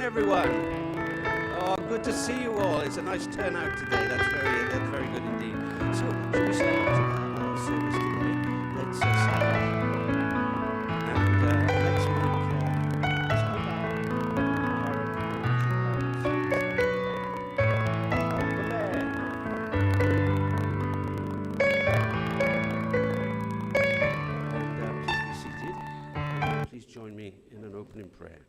everyone. Oh, good to see you all. It's a nice turnout today. That's very good indeed. So, should we start our service today? Let's start. And let's make please be seated. Please join me in an opening prayer.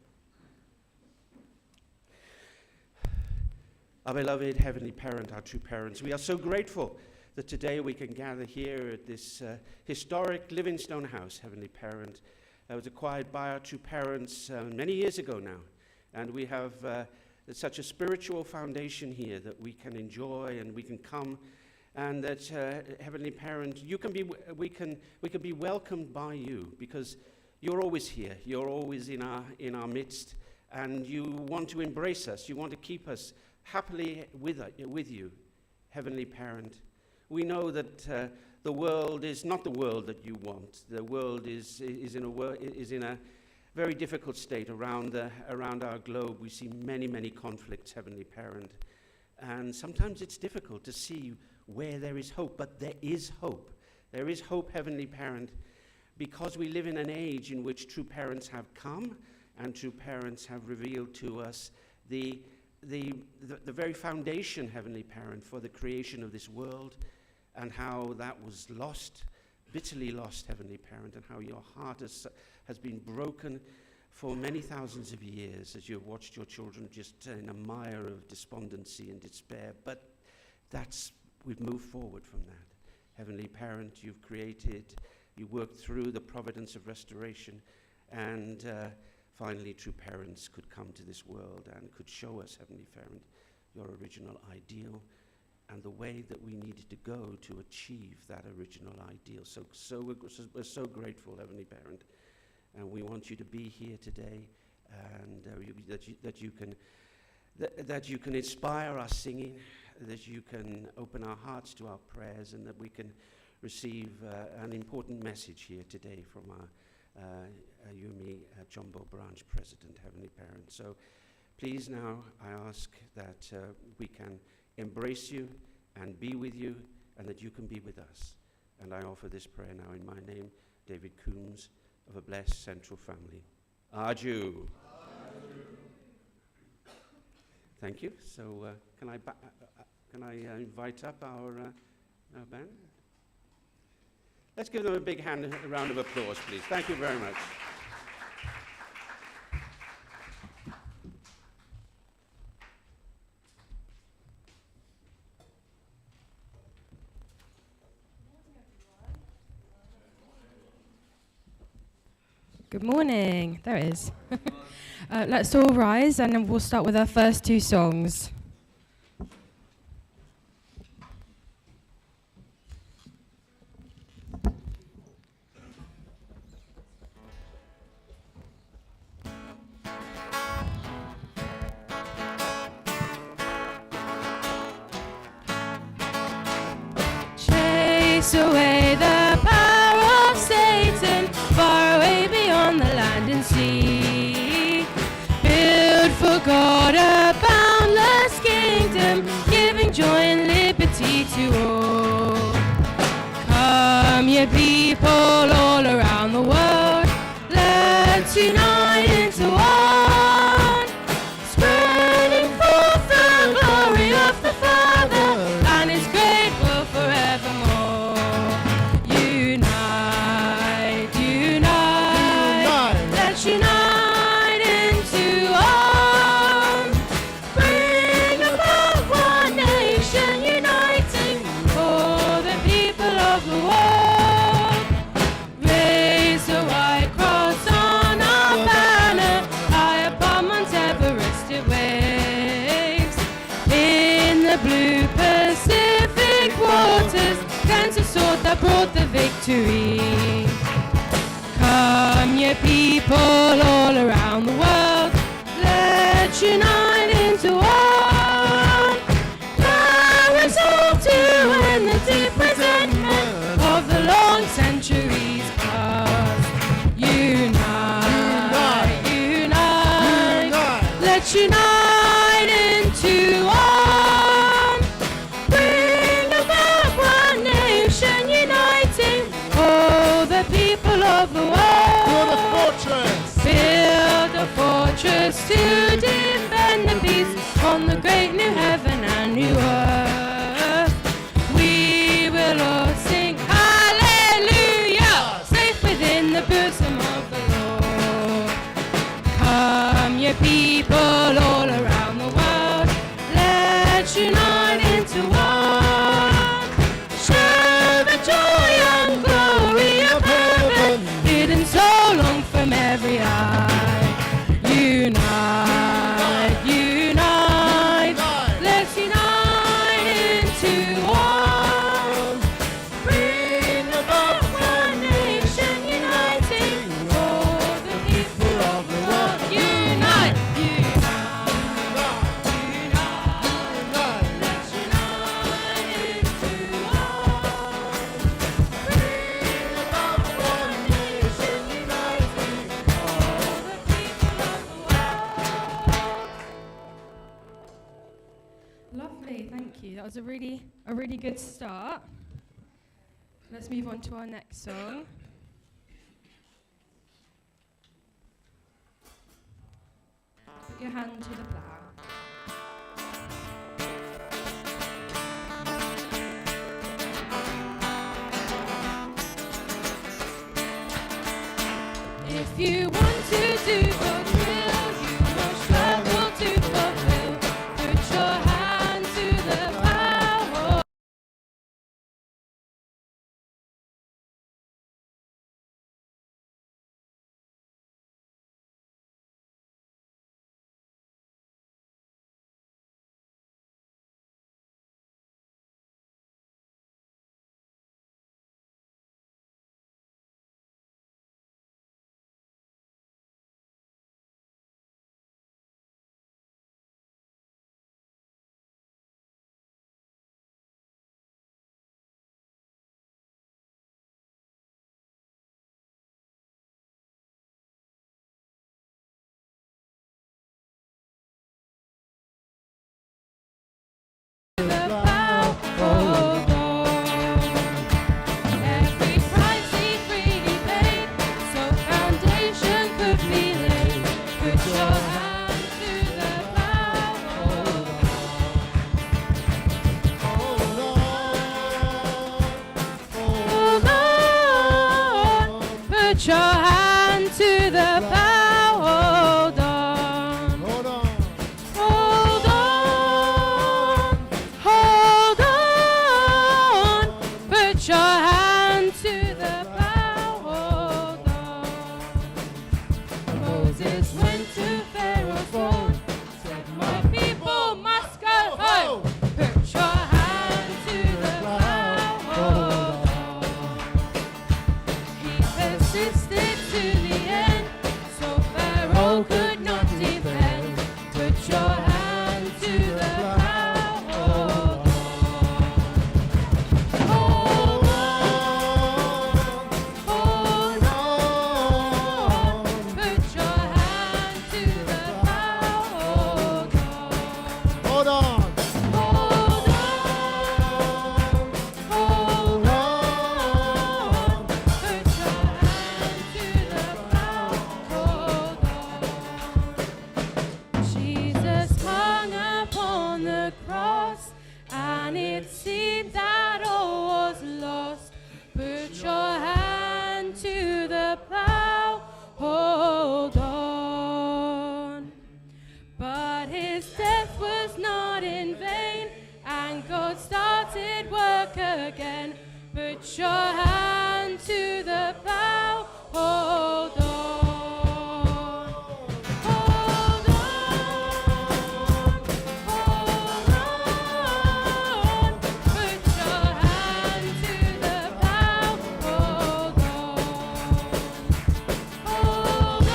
Our beloved Heavenly Parent, our true parents, we are so grateful that today we can gather here at this historic Livingstone house. Heavenly Parent, it was acquired by our true parents many years ago now, and we have such a spiritual foundation here that we can enjoy and we can come, and that Heavenly Parent, we can be welcomed by you because you're always here. You're always in our midst, and you want to embrace us. You want to keep us happily with you, Heavenly Parent. We know that the world is not the world that you want. The world is in a very difficult state around our globe. We see many conflicts, Heavenly Parent, and sometimes it's difficult to see where there is hope. But there is hope. There is hope, Heavenly Parent, because we live in an age in which true parents have come and true parents have revealed to us the very foundation, Heavenly Parent, for the creation of this world, and how that was lost, bitterly lost, Heavenly Parent, and how your heart has been broken for many thousands of years as you have watched your children just in a mire of despondency and despair. But we've moved forward from that. Heavenly Parent, you've created, you worked through the providence of restoration, and finally, true parents could come to this world and could show us, Heavenly Parent, your original ideal and the way that we needed to go to achieve that original ideal. So we're so grateful, Heavenly Parent, and we want you to be here today, and that you can inspire our singing, that you can open our hearts to our prayers, and that we can receive an important message here today from our Yumi Jumbo Branch President, Heavenly Parent. So please now I ask that we can embrace you and be with you, and that you can be with us. And I offer this prayer now in my name, David Coombs, of a blessed central family. Adieu. Thank you. So can I invite up our band? Let's give them a round of applause, please. Thank you very much. Good morning. There it is. Let's all rise, and then we'll start with our first two songs. Chase away the power of Satan, far away beyond the land and sea. Build for God a boundless kingdom, giving joy and liberty to all. Come, ye people all around the world, let's unite into one, spreading forth the glory of the Father and His great will forevermore. Unite, unite, let's unite into one. Bring about one nation, uniting for the people of the world. Raise a white cross on our banner, high upon Mount Everest it waves. In the blue Pacific waters, stands a sword that brought the victory. Come, ye people all around the world, let's unite into one. Now resolve to end the deep resentment of the long centuries past. Unite, unite, let's unite us to defend the peace on the great new heaven and new earth. We will all sing hallelujah, safe within the bosom of the Lord. Come, ye people all around the world, let's unite into one. Share the joy and glory of heaven, hidden so long from every eye. Unite, unite, let's unite into one. Bring about one nation uniting all the people of the world. Unite, unite, unite, let's unite into one. Bring about one nation uniting all the people of the world. Lovely, thank you. That was a really good start. Let's move on to our next song. Put your hand to the plough. If you want to do God's will, you must struggle to fulfill. Put your hand to the plough. The plough, hold on. Every price he freely paid, so foundation could be laid. Put your hand to the plough, hold on. Put your hand to the plough, hold on. Hold on, hold on. Put your hand to the plough, hold on. Moses went to Pharaoh's throne, said, my people must go home. Put your hand to the plough, hold on. He persisted to the end, so Pharaoh could not defend. Put your hand to the plough, hold on. Hold on, hold on. Put your hand to the plough, hold on. Hold on. Hold on, hold on. Put your hand to the plough, hold on. Jesus hung upon the cross, and it seemed that all was lost. Put your hand to the plough, hold on. But his death was not in vain, and God started work again. Put your hand to the plough, hold on. Hold on, hold on. Put your hand to the plough, hold on. Hold on,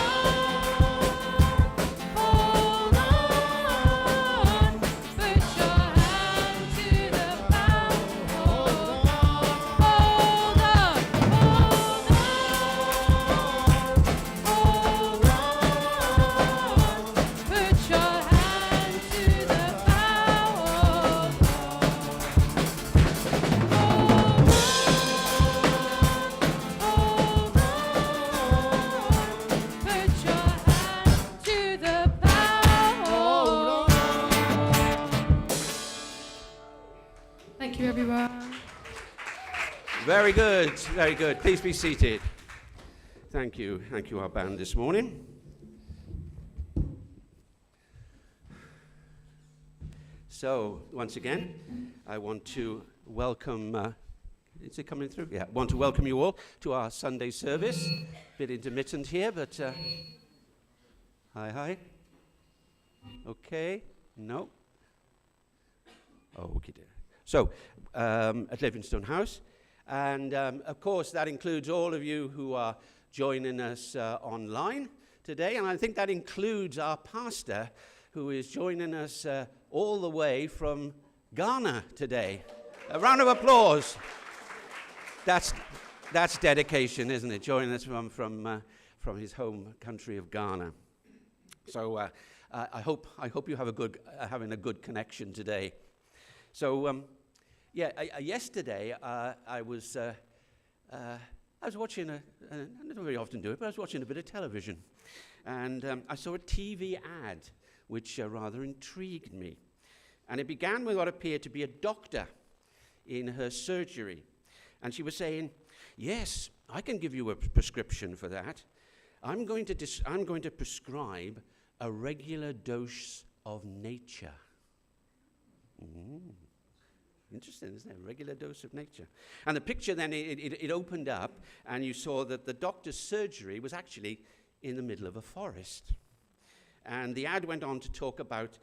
hold on. Put your hand to the plough, hold on. Hold on. Thank you, everyone. Very good, very good. Please be seated. Thank you, our band this morning. So, once again, I want to welcome, is it coming through? Yeah, want to welcome you all to our Sunday service. Bit intermittent here, but hi. Okay, no. Okay. So, at Livingstone House, and of course that includes all of you who are joining us online today, and I think that includes our pastor who is joining us all the way from Ghana today. A round of applause. That's dedication, isn't it? Joining us from his home country of Ghana. So I hope you have having a good connection today. So yesterday I was watching I don't very often do it, but I was watching a bit of television, and I saw a TV ad which rather intrigued me, and it began with what appeared to be a doctor in her surgery, and she was saying, "Yes, I can give you a prescription for that. I'm going to prescribe a regular dose of nature." Interesting, isn't it? A regular dose of nature. And the picture then, it opened up, and you saw that the doctor's surgery was actually in the middle of a forest. And the ad went on to talk about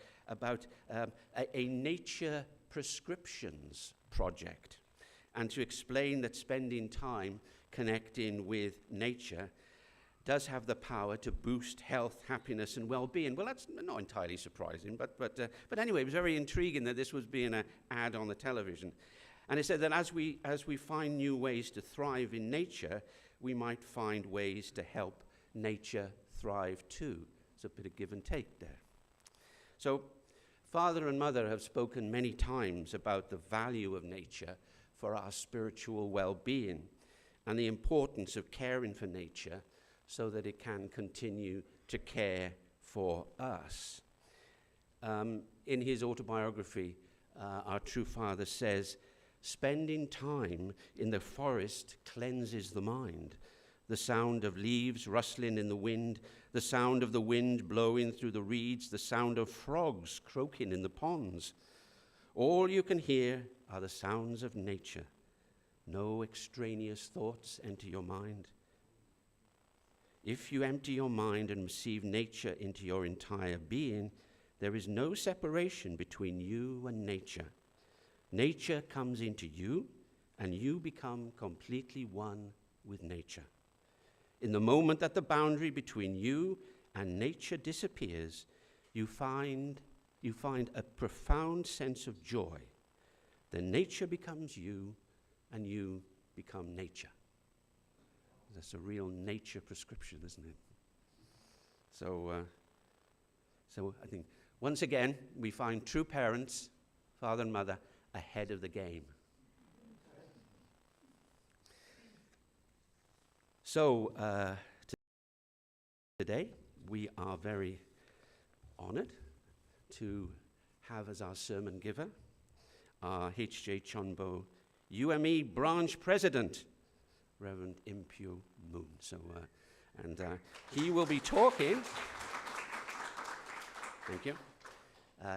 a nature prescriptions project, and to explain that spending time connecting with nature does have the power to boost health, happiness, and well-being. Well, that's not entirely surprising, but anyway, it was very intriguing that this was being an ad on the television. And it said that as we find new ways to thrive in nature, we might find ways to help nature thrive too. It's a bit of give and take there. So, Father and Mother have spoken many times about the value of nature for our spiritual well-being and the importance of caring for nature so that it can continue to care for us. In his autobiography, our true father says, "Spending time in the forest cleanses the mind. The sound of leaves rustling in the wind, the sound of the wind blowing through the reeds, the sound of frogs croaking in the ponds. All you can hear are the sounds of nature. No extraneous thoughts enter your mind. If you empty your mind and receive nature into your entire being, there is no separation between you and nature. Nature comes into you, and you become completely one with nature. In the moment that the boundary between you and nature disappears, you find a profound sense of joy. Then nature becomes you, and you become nature." That's a real nature prescription, isn't it? So I think, once again, we find true parents, father and mother, ahead of the game. So, today, we are very honored to have as our sermon giver our H.J. Chonbo UME branch president, Reverend Impyo Moon. So, he will be talking. Thank you.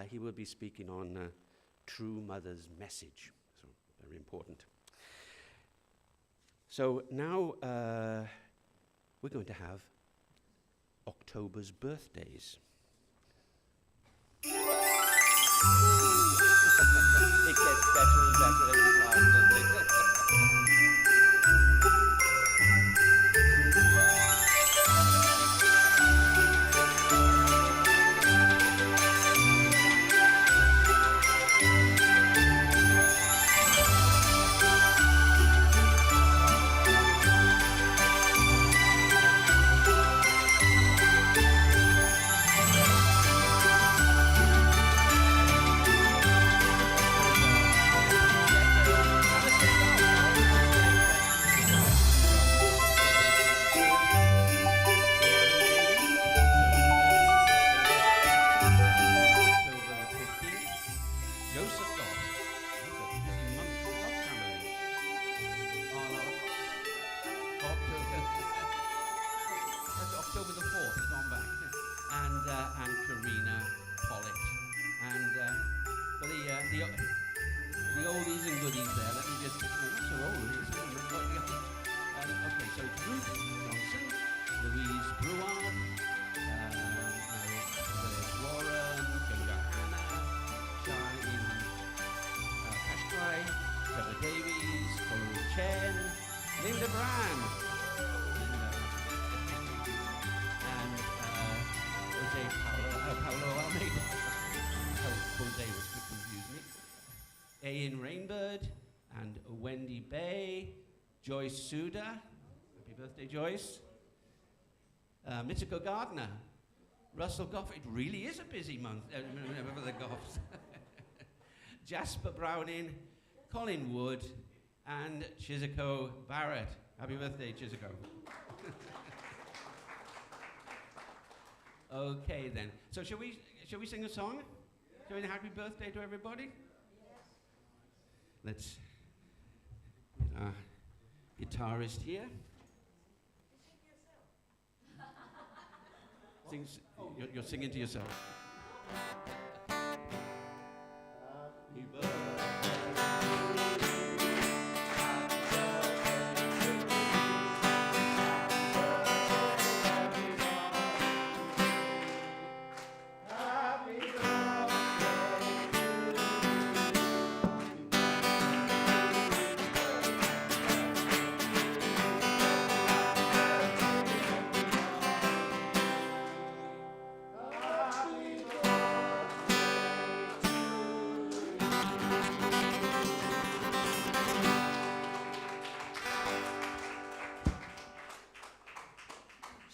He will be speaking on True Mother's Message. So, very important. So now we're going to have October's birthdays. It gets better and better every time, doesn't it? of these there. Let me just, not so old, it's quite young. Okay, so it's Ruth Johnson, Louise Bruard, there's Warren, Johanna, Charlie Kashkai, Trevor Davies, Paul Chen, Linda Brand, and Jose Paolo Almeida. Jose was could confuse me. Ian Rainbird and Wendy Bay, Joyce Suda. Happy birthday, Joyce. Mitsuko Gardner, Russell Goff. It really is a busy month for the Goffs. Jasper Browning, Colin Wood, and Chizuko Barrett. Happy birthday, Chizuko. Okay then. So shall we sing a song? Shall we happy birthday to everybody? Yes. Let's get our guitarist here. You're singing to yourself. Happy birthday.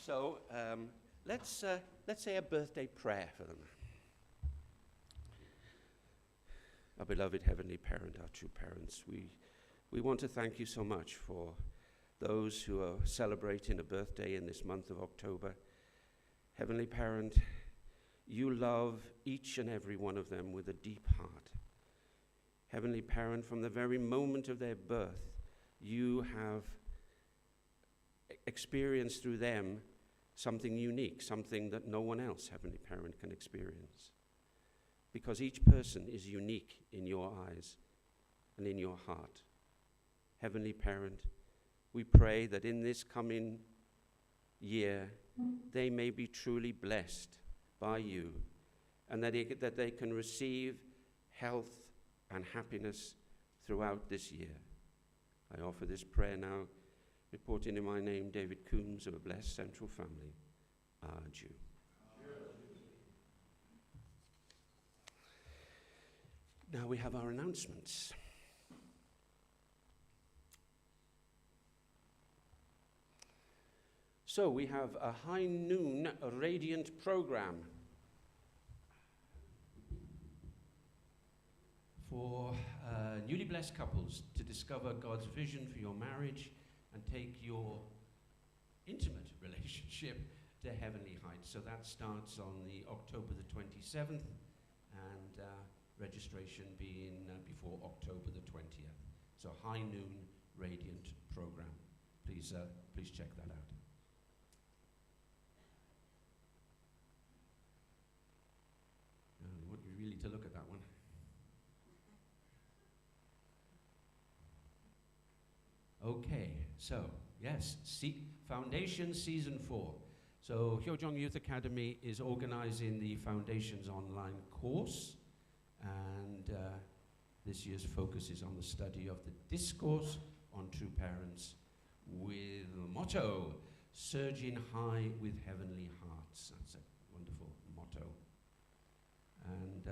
So let's say a birthday prayer for them. Our beloved Heavenly Parent, our true parents, we want to thank you so much for those who are celebrating a birthday in this month of October. Heavenly Parent, you love each and every one of them with a deep heart. Heavenly Parent, from the very moment of their birth, you have experienced through them something unique, something that no one else, Heavenly Parent, can experience. Because each person is unique in your eyes and in your heart. Heavenly Parent, we pray that in this coming year, they may be truly blessed by you, and that they can receive health and happiness throughout this year. I offer this prayer now, reporting in my name David Coombs of a Blessed Central Family, our Jew. Now we have our announcements. So we have a high noon radiant program for newly blessed couples to discover God's vision for your marriage and take your intimate relationship to heavenly heights. So that starts on the October the 27th, and registration being before October the 20th. So high noon radiant program. Please check that out. I want you really to look at that one. Okay, so yes, Foundation Season 4. So Hyojong Youth Academy is organizing the Foundations online course, and this year's focus is on the study of the discourse on true parents with the motto, surging high with heavenly hearts. That's a wonderful motto. And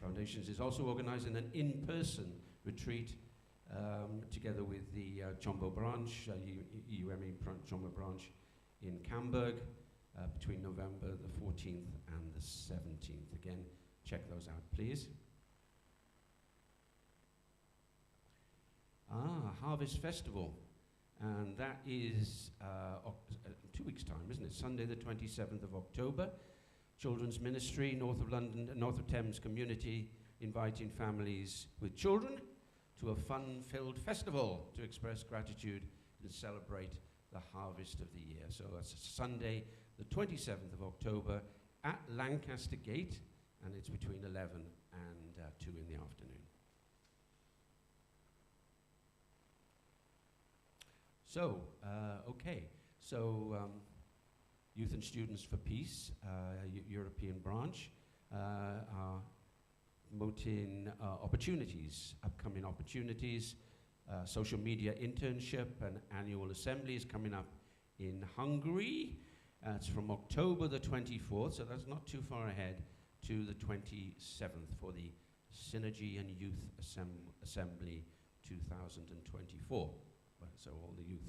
Foundations is also organizing an in-person retreat together with the Chombo branch, UME Chombo branch in Camberg between November the 14th and the 17th. Again, check those out, please. Harvest Festival, and that is 2 weeks' time, isn't it? Sunday the 27th of October. Children's Ministry, North of London, North of Thames community, inviting families with children to a fun-filled festival to express gratitude and celebrate the harvest of the year. So that's Sunday, the 27th of October at Lancaster Gate, and it's between 11 and 2 in the afternoon. Okay. So, Youth and Students for Peace, European branch, are promoting opportunities, upcoming opportunities, social media internship and annual assemblies coming up in Hungary. It's from October the 24th, so that's not too far ahead, to the 27th for the Synergy and Youth Assembly 2024. So all the youth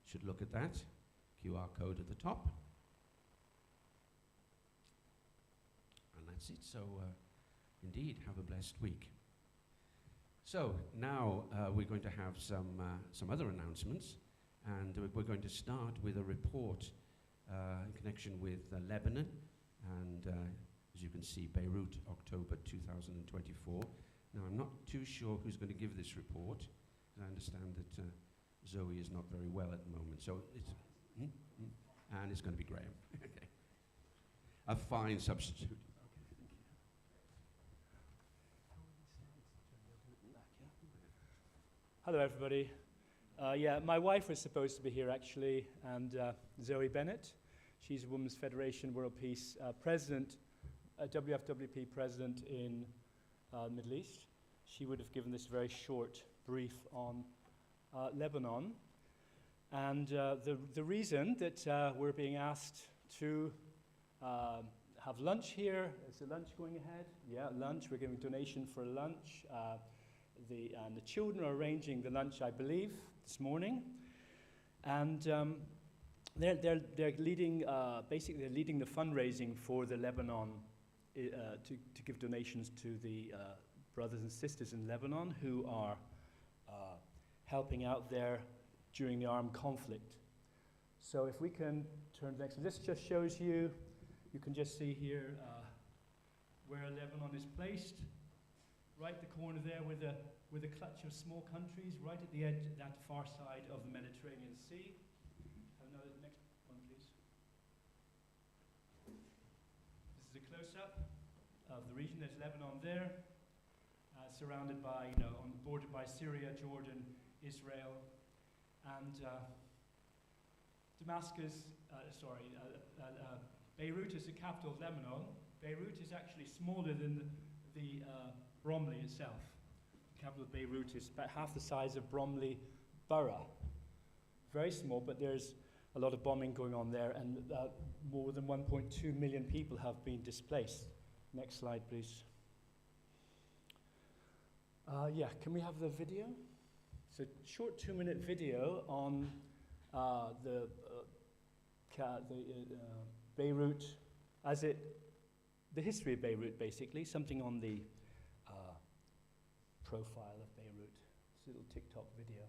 should look at that. QR code at the top. And that's it. So indeed, have a blessed week. So now we're going to have some other announcements, and we're going to start with a report in connection with Lebanon, and as you can see, Beirut, October 2024. Now, I'm not too sure who's going to give this report. I understand that Zoe is not very well at the moment, so it's and it's going to be Graham. Okay. A fine substitute. Hello, everybody. Yeah, my wife was supposed to be here, actually, and Zoe Bennett. She's a Women's Federation World Peace President, WFWP President in the Middle East. She would have given this very short brief on Lebanon. And the reason that we're being asked to have lunch here, is the lunch going ahead? Yeah, lunch. We're giving donation for lunch. And the children are arranging the lunch, I believe, this morning. And they're leading, basically they're leading the fundraising for the Lebanon, to give donations to the brothers and sisters in Lebanon who are helping out there during the armed conflict. So if we can turn to the next, this just shows you, you can just see here where Lebanon is placed, right at the corner there with a clutch of small countries, right at the edge, that far side of the Mediterranean Sea. Have another, next one, please. This is a close-up of the region. There's Lebanon there, surrounded by, bordered by Syria, Jordan, Israel, and Beirut is the capital of Lebanon. Beirut is actually smaller than the Bromley itself. The capital of Beirut is about half the size of Bromley Borough. Very small, but there's a lot of bombing going on there, and more than 1.2 million people have been displaced. Next slide, please. Yeah, can we have the video? It's a short 2-minute video on Beirut, the history of Beirut, basically, something on the profile of Beirut. It's a little TikTok video.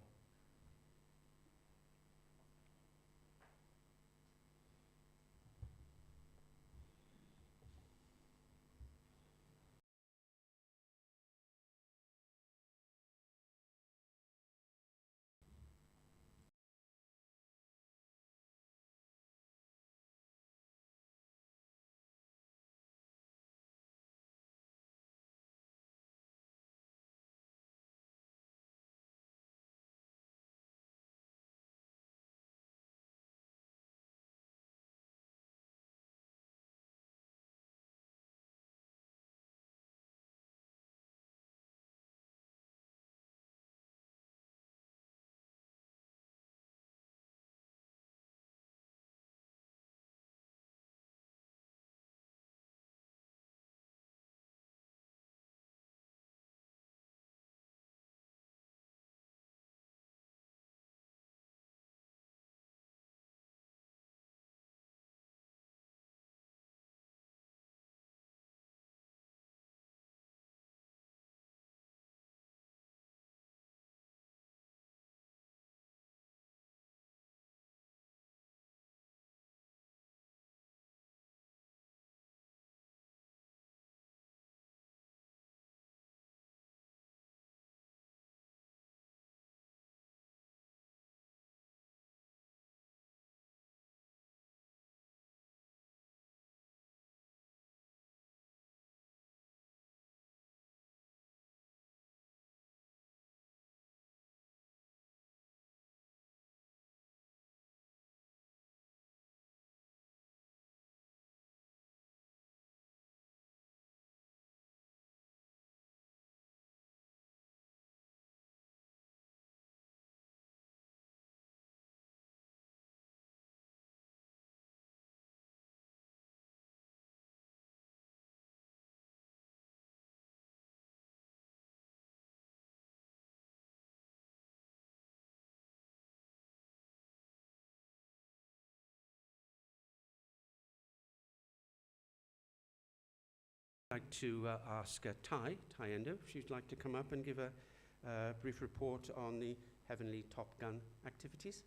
I'd like to ask Tai Endo if she'd like to come up and give a brief report on the Heavenly Top Gun activities.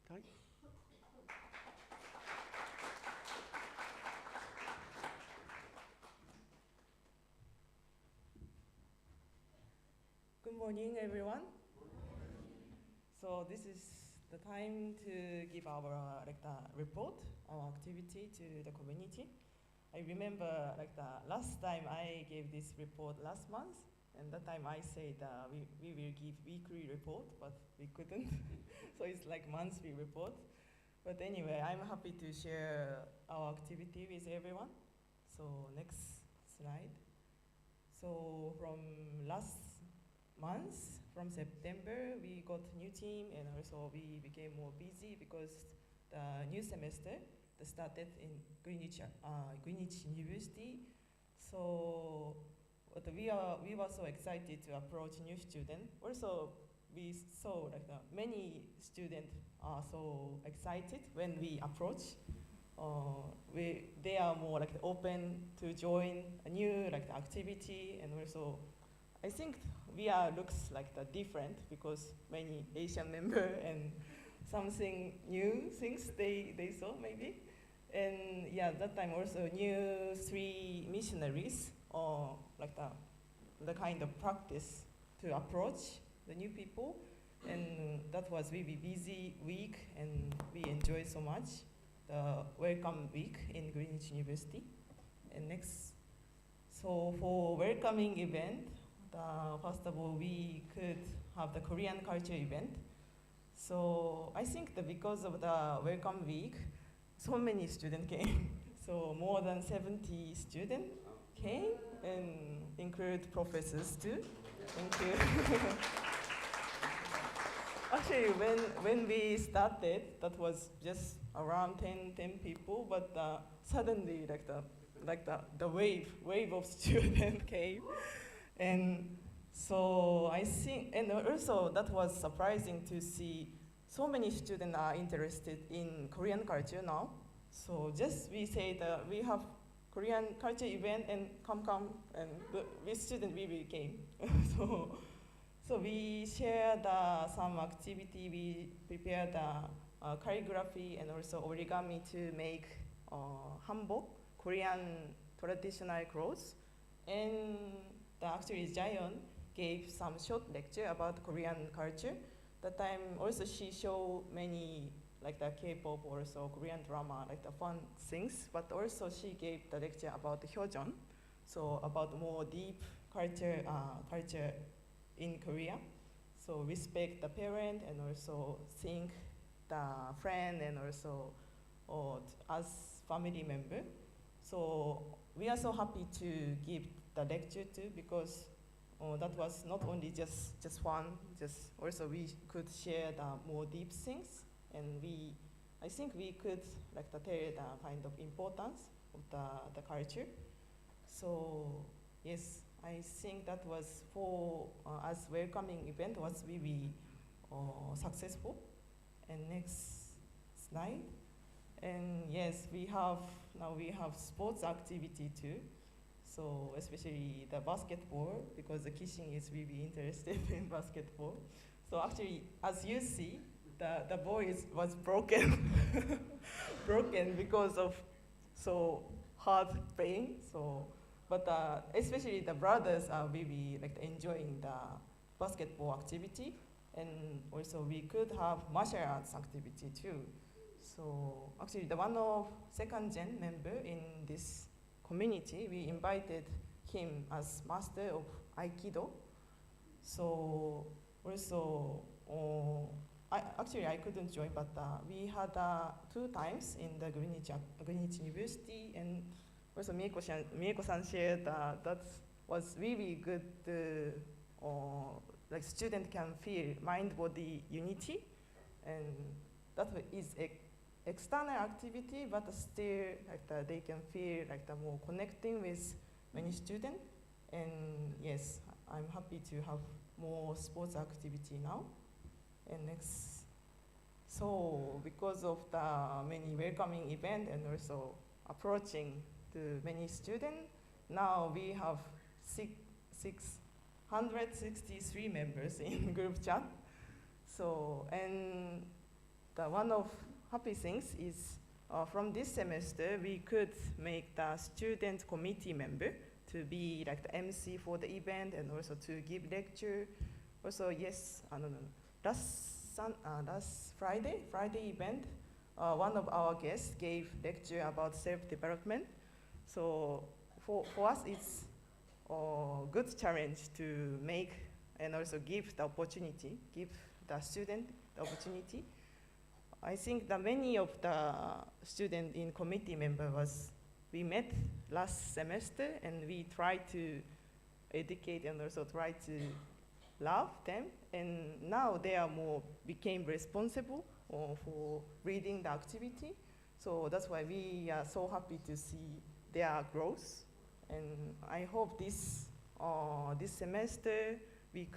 Tai? Good morning, everyone. So this is the time to give our report, our activity to the community. I remember the last time I gave this report last month, and that time I said we will give weekly report, but we couldn't. So it's like monthly report. But anyway, I'm happy to share our activity with everyone. So next slide. So from last month, from September, we got new team, and also we became more busy because the new semester started in Greenwich University. So we were so excited to approach new students. Also, we saw many students are so excited when we approach. They are more open to join a new activity, and also I think we looks different because many Asian members and something new things they saw maybe. And yeah, that time also new 3 missionaries or the kind of practice to approach the new people. And that was really busy week, and we enjoyed so much the welcome week in Greenwich University. And next, so for welcoming event, first of all, we could have the Korean culture event. So I think that because of the welcome week, so many students came. So more than 70 students came, and include professors too. Thank you. Actually, when we started, that was just around 10 people, but suddenly the wave of students came. And so I think, and also that was surprising to see so many students are interested in Korean culture now. So just we say that we have Korean culture event and come, and the students really came. So we shared some activity. We prepared calligraphy and also origami to make hanbok, Korean traditional clothes. And actually Jayon gave some short lecture about Korean culture. That time also she showed many the K-pop or also Korean drama, the fun things, but also she gave the lecture about the Hyojeon, so about more deep culture in Korea. So respect the parent and also think the friend and also as family member. So we are so happy to give the lecture too, because that was not only just fun, just also we could share the more deep things, and I think we could tell the kind of importance of the culture. So yes, I think that was for as welcoming event was really successful. And next slide. And yes, now we have sports activity too. So especially the basketball, because the Kissing is really interested in basketball. So actually, as you see, the ball was broken, broken because of so hard playing. So, but especially the brothers are really enjoying the basketball activity, and also we could have martial arts activity too. So actually, the one of second gen member in this community, we invited him as master of Aikido. So also, I couldn't join, but we had 2 times in the Greenwich University, and also Mieko-san shared that was really good. Student can feel mind-body unity, and that is external activity, but still they can feel more connecting with many students. And yes, I'm happy to have more sports activity now. And next, so because of the many welcoming event and also approaching to many students, now we have 663 members in group chat. So, and the one of happy things is from this semester, we could make the student committee member to be like the MC for the event and also to give lecture. Also, yes, I don't know. Last Friday event, one of our guests gave lecture about self-development. So for us, it's a good challenge to make and also give the opportunity, give the student the opportunity. I think that many of the students in committee we met last semester and we tried to educate and also try to love them, and now they are became responsible for reading the activity. So that's why we are so happy to see their growth. And I hope this semester we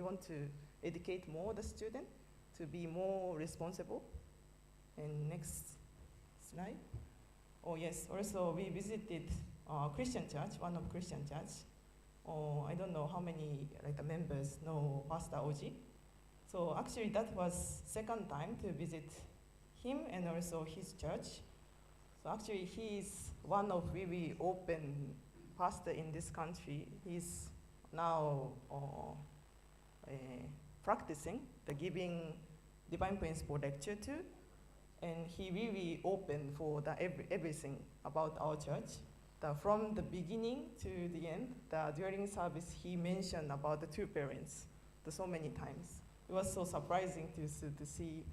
want to educate more the student to be more responsible. And next slide. Oh yes, also we visited Christian church, one of Christian church. I don't know how many the members know Pastor Oji. So actually that was second time to visit him and also his church. So actually he is one of really open pastor in this country. He's now practicing the giving divine principle lecture too. And he really open for everything about our church. From the beginning to the end, during service, he mentioned about the two parents so many times. It was so surprising to see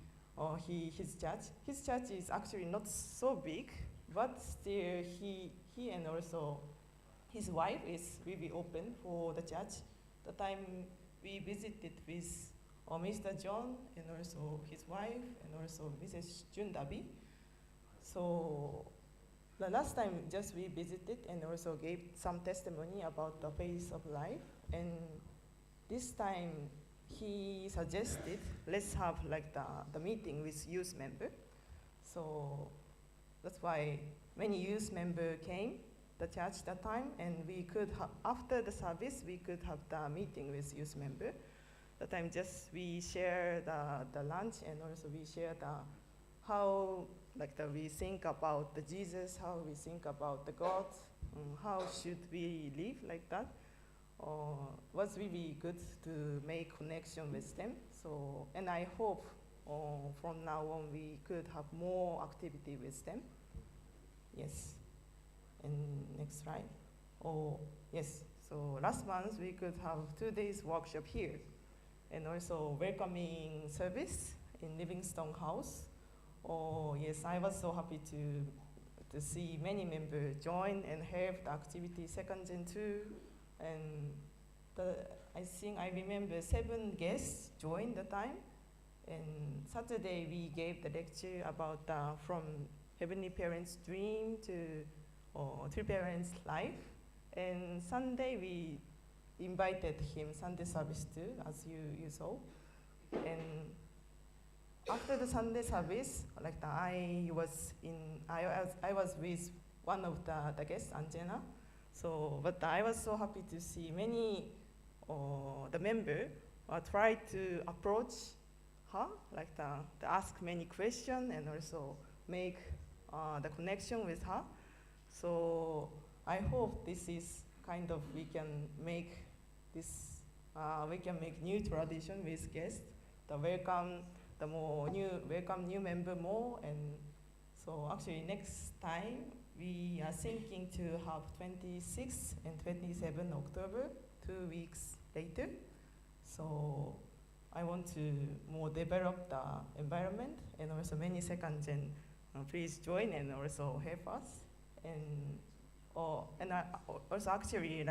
his church. His church is actually not so big, but still he and also his wife is really open for the church. The time we visited with Mr. John and also his wife and also Mrs. Jundabi. So the last time just we visited and also gave some testimony about the pace of life. And this time he suggested, let's have the meeting with youth member. So that's why many youth member came the church that time, and we could after the service, we could have the meeting with youth member. That time just we share the lunch and also we share how we think about the Jesus, how we think about the God, how should we live like that. Was really good to make connection with them. So, and I hope from now on we could have more activity with them. Yes. And next slide. Oh, yes. So last month we could have 2 days workshop here, and also welcoming service in Livingstone house. Oh yes, I was so happy to see many members join and have the activity second Gen 2. And I think I remember 7 guests joined the time. And Saturday we gave the lecture about from Heavenly Parents' dream to Three Parents' life. And Sunday we invited him Sunday service too, as you saw. And after the Sunday service, I was with one of the guests, Anjana. So, but I was so happy to see many the member tried to approach her, to ask many questions and also make the connection with her. So I hope this is kind of we can make new tradition with guests. Welcome new member more. And so actually next time we are thinking to have 26 and 27 October, 2 weeks later. So I want to more develop the environment, and also many second gen please join and also help us. And also actually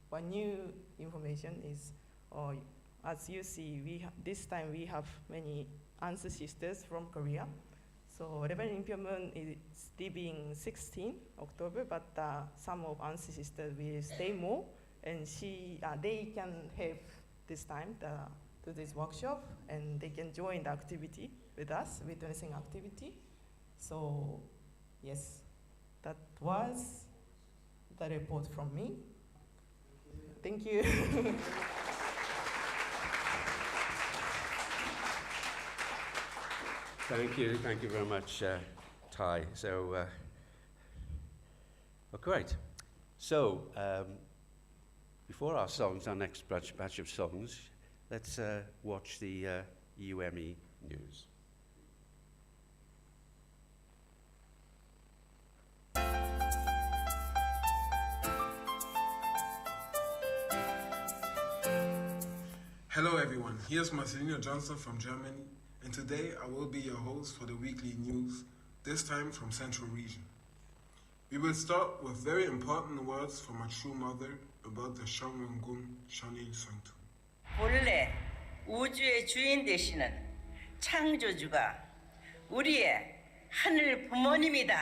one new information is as you see this time we have many Ansu sisters from Korea. So Reverend Impyeon is leaving 16 October, but some of Ansu sisters will stay more, and they can help this time to this workshop, and they can join the activity with us, witnessing activity. So yes, that was the report from me. Thank you. Thank you very much, Ty. So, great. So, before our songs, our next batch of songs, let's watch the UME news. Hello everyone, here's Marcelino Johnson from Germany, and today I will be your host for the weekly news, this time from Central Region. We will start with very important words from a true mother about the Shangwon-gun Shani Sangtu. 본래 우주의 주인 되시는 창조주가 우리의 하늘 부모님이다.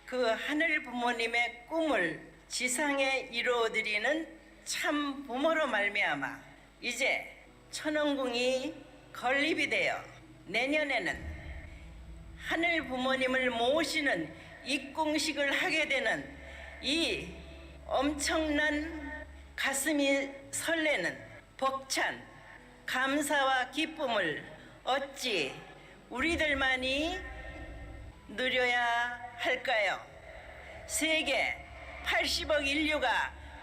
그 하늘 부모님의 꿈을 지상에 이루어드리는 참 부모로 말미암아 이제 천원궁이 건립이 되어 내년에는 하늘 부모님을 모시는 입궁식을 하게 되는 이 엄청난 가슴이 설레는 벅찬 감사와 기쁨을 어찌 우리들만이 누려야 할까요? 세계 80억 인류가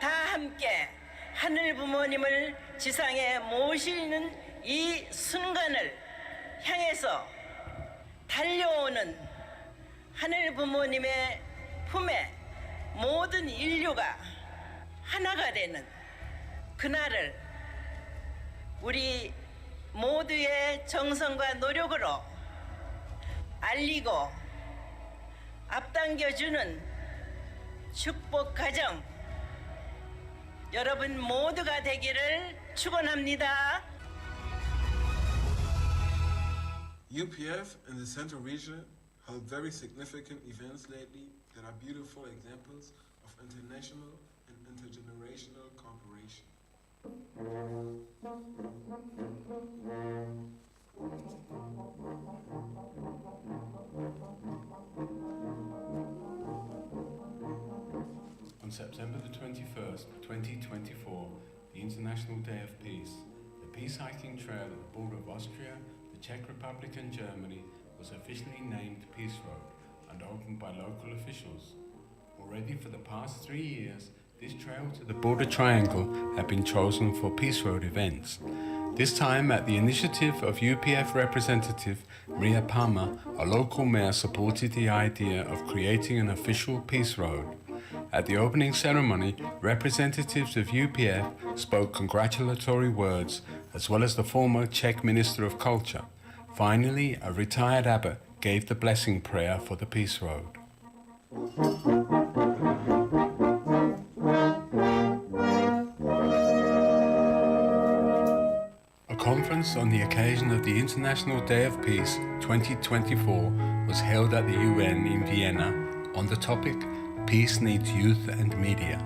다 함께 하늘 부모님을 지상에 모시는 이 순간을 향해서 달려오는 하늘 부모님의 품에 모든 인류가 하나가 되는 그날을 우리 모두의 정성과 노력으로 알리고 앞당겨주는 축복 가정 여러분 모두가 되기를 축원합니다. UPF and the Central Region held very significant events lately that are beautiful examples of international and intergenerational cooperation. On September the 21st, 2024, the International Day of Peace, the peace hiking trail at the border of Austria, the Czech Republic and Germany was officially named Peace Road and opened by local officials. Already for the past 3 years, this trail to the border triangle had been chosen for Peace Road events. This time, at the initiative of UPF representative Maria Palmer, a local mayor supported the idea of creating an official Peace Road. At the opening ceremony, representatives of UPF spoke congratulatory words, as well as the former Czech Minister of Culture. Finally, a retired abbot gave the blessing prayer for the Peace Road. A conference on the occasion of the International Day of Peace 2024 was held at the UN in Vienna on the topic Peace Needs Youth and Media.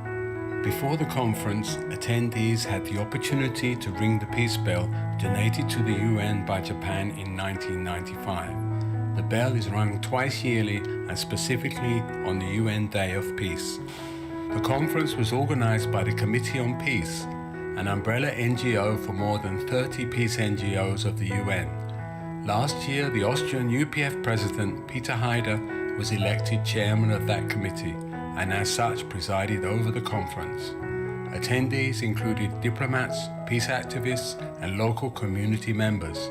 Before the conference, attendees had the opportunity to ring the peace bell donated to the UN by Japan in 1995. The bell is rung twice yearly and specifically on the UN Day of Peace. The conference was organized by the Committee on Peace, an umbrella NGO for more than 30 peace NGOs of the UN. Last year, the Austrian UPF president, Peter Haider, was elected chairman of that committee and as such presided over the conference. Attendees included diplomats, peace activists and local community members.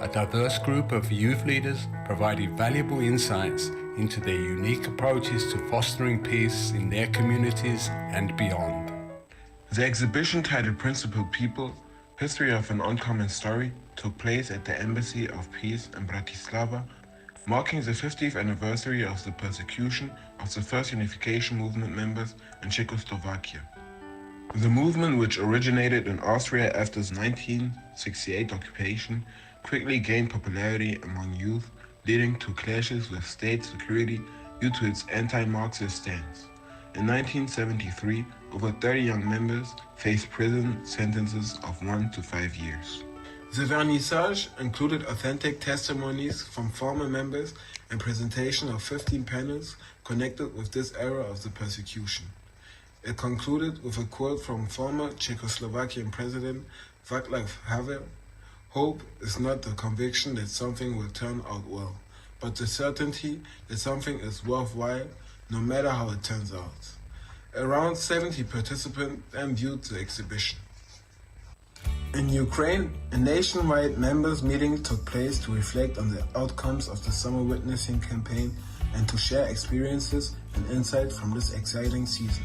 A diverse group of youth leaders provided valuable insights into their unique approaches to fostering peace in their communities and beyond. The exhibition titled Principled People, History of an Uncommon Story took place at the Embassy of Peace in Bratislava, marking the 50th anniversary of the persecution of the first unification movement members in Czechoslovakia. The movement, which originated in Austria after the 1968 occupation, quickly gained popularity among youth, leading to clashes with state security due to its anti-Marxist stance. In 1973, over 30 young members faced prison sentences of 1 to 5 years. The vernissage included authentic testimonies from former members and presentation of 15 panels connected with this era of the persecution. It concluded with a quote from former Czechoslovakian President Václav Havel: "Hope is not the conviction that something will turn out well, but the certainty that something is worthwhile, no matter how it turns out." Around 70 participants then viewed the exhibition. In Ukraine, a nationwide members' meeting took place to reflect on the outcomes of the Summer Witnessing campaign and to share experiences and insights from this exciting season.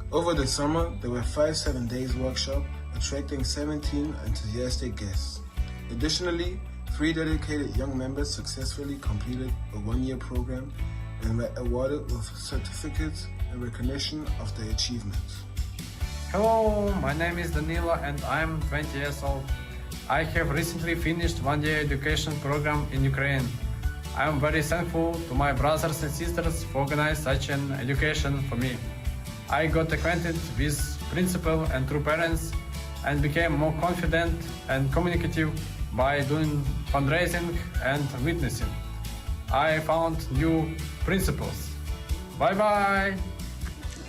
Over the summer, there were 5 7-day workshops attracting 17 enthusiastic guests. Additionally, 3 dedicated young members successfully completed a 1-year program and were awarded with certificates in recognition of their achievements. Hello, my name is Danilo and I'm 20 years old. I have recently finished 1-year education program in Ukraine. I am very thankful to my brothers and sisters for organizing such an education for me. I got acquainted with principal and true parents and became more confident and communicative by doing fundraising and witnessing. I found new principles. Bye-bye!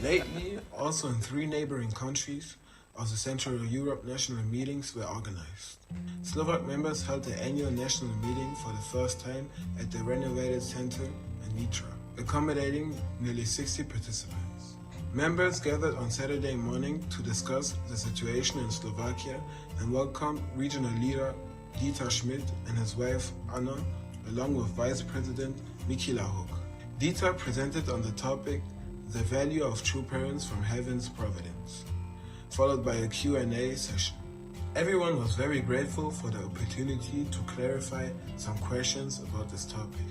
Lately, also in 3 neighboring countries of the Central Europe national meetings were organized. Slovak members held their annual national meeting for the first time at the renovated center in Nitra, accommodating nearly 60 participants. Members gathered on Saturday morning to discuss the situation in Slovakia and welcomed regional leader Dieter Schmidt and his wife Anna, along with Vice President Mikila Hook. Dieter presented on the topic "The Value of True Parents from Heaven's Providence," followed by a Q&A session. Everyone was very grateful for the opportunity to clarify some questions about this topic.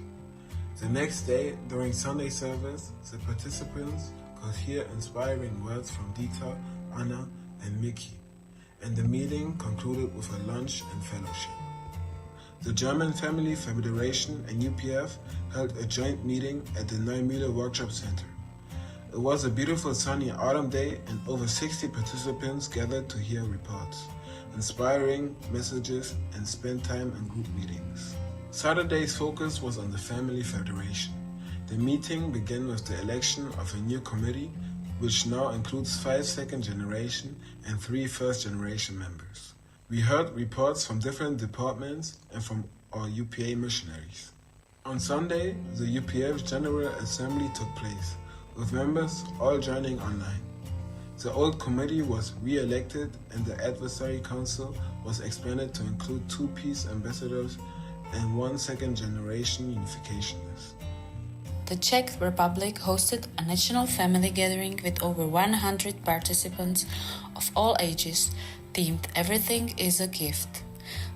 The next day, during Sunday service, the participants could hear inspiring words from Dieter, Anna, and Mickey, and the meeting concluded with a lunch and fellowship. The German Family Federation and UPF held a joint meeting at the Neumühle Workshop Center. It was a beautiful sunny autumn day and over 60 participants gathered to hear reports, inspiring messages, and spend time in group meetings. Saturday's focus was on the Family Federation. The meeting began with the election of a new committee, which now includes 5 second-generation and 3 first-generation members. We heard reports from different departments and from our UPA missionaries. On Sunday, the UPF General Assembly took place, with members all joining online. The old committee was re-elected and the advisory council was expanded to include 2 peace ambassadors and 1 second-generation unificationist. The Czech Republic hosted a national family gathering with over 100 participants of all ages, themed "Everything is a Gift."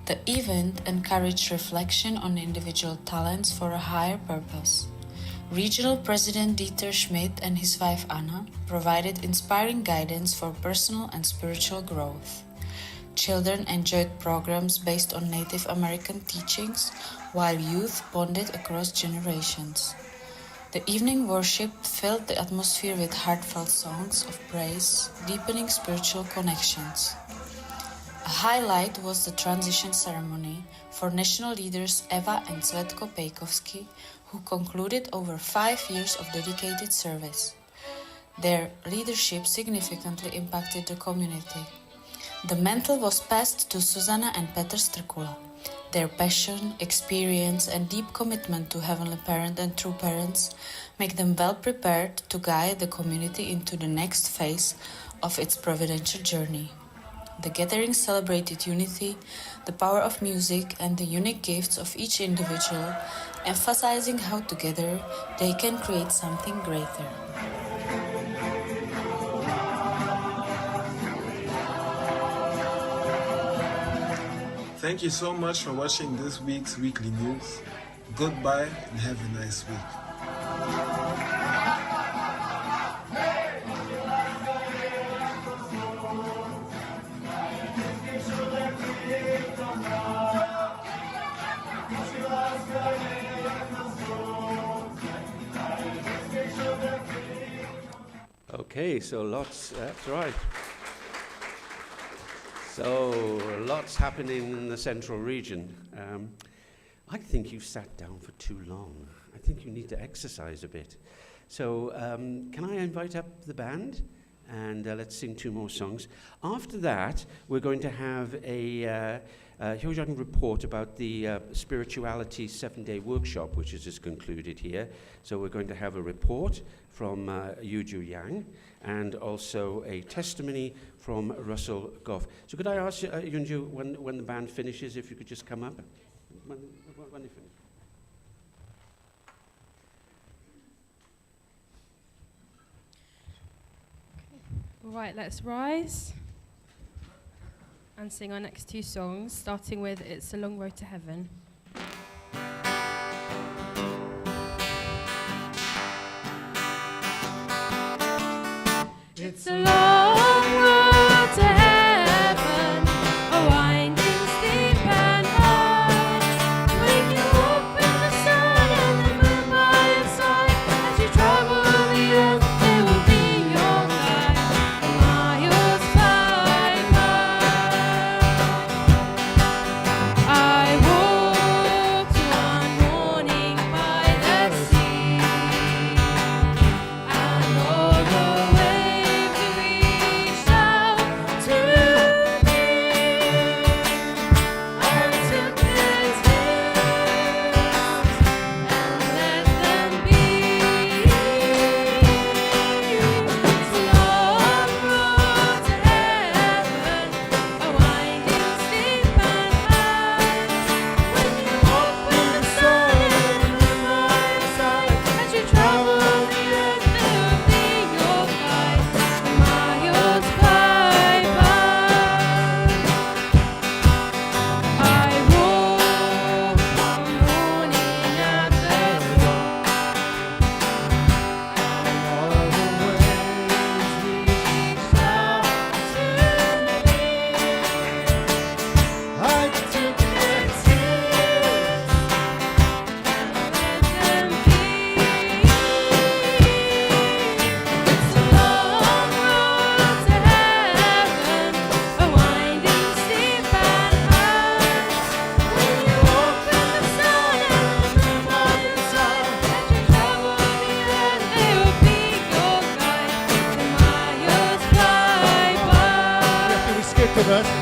The event encouraged reflection on individual talents for a higher purpose. Regional President Dieter Schmidt and his wife Anna provided inspiring guidance for personal and spiritual growth. Children enjoyed programs based on Native American teachings, while youth bonded across generations. The evening worship filled the atmosphere with heartfelt songs of praise, deepening spiritual connections. A highlight was the transition ceremony for national leaders Eva and Cvetko Pejkovsky, who concluded over 5 years of dedicated service. Their leadership significantly impacted the community. The mantle was passed to Susanna and Petr Strkula. Their passion, experience, and deep commitment to Heavenly Parent and True Parents make them well prepared to guide the community into the next phase of its providential journey. The gathering celebrated unity, the power of music, and the unique gifts of each individual, emphasizing how together they can create something greater. Thank you so much for watching this week's Weekly News. Goodbye and have a nice week. Okay, so that's right. So lots happening in the central region. I think you've sat down for too long. I think you need to exercise a bit. So can I invite up the band? And let's sing 2 more songs. After that, we're going to have a Hyojang report about the spirituality 7-day workshop, which is just concluded here. So we're going to have a report from Yuju Yang and also a testimony from Russell Goff. So could I ask Yunju, when the band finishes, if you could just come up? When they finish. Right, let's rise and sing our next 2 songs, starting with It's a Long Road to Heaven. It's a long road to heaven, a winding, steep and hard. When you walk with the sun and the moon by your side, as you travel the earth, they will be your guide. Miles by I walked one morning by the sea, and all the waves reached out to me. I took their tears and let them be. It's a long road to heaven, a winding, steep and high. When you walk with the sun and the moon by your side, as you travel the earth, they will be your guide. Miles by I walked one morning at the door, and all the waves reached out to me. I took their tears Let them be. It's a long road to heaven, a winding, steep and high. When you walk with the sun and the moon by your side, as you travel the earth, they will be your guide. The miles fly by. Can we skip the verse?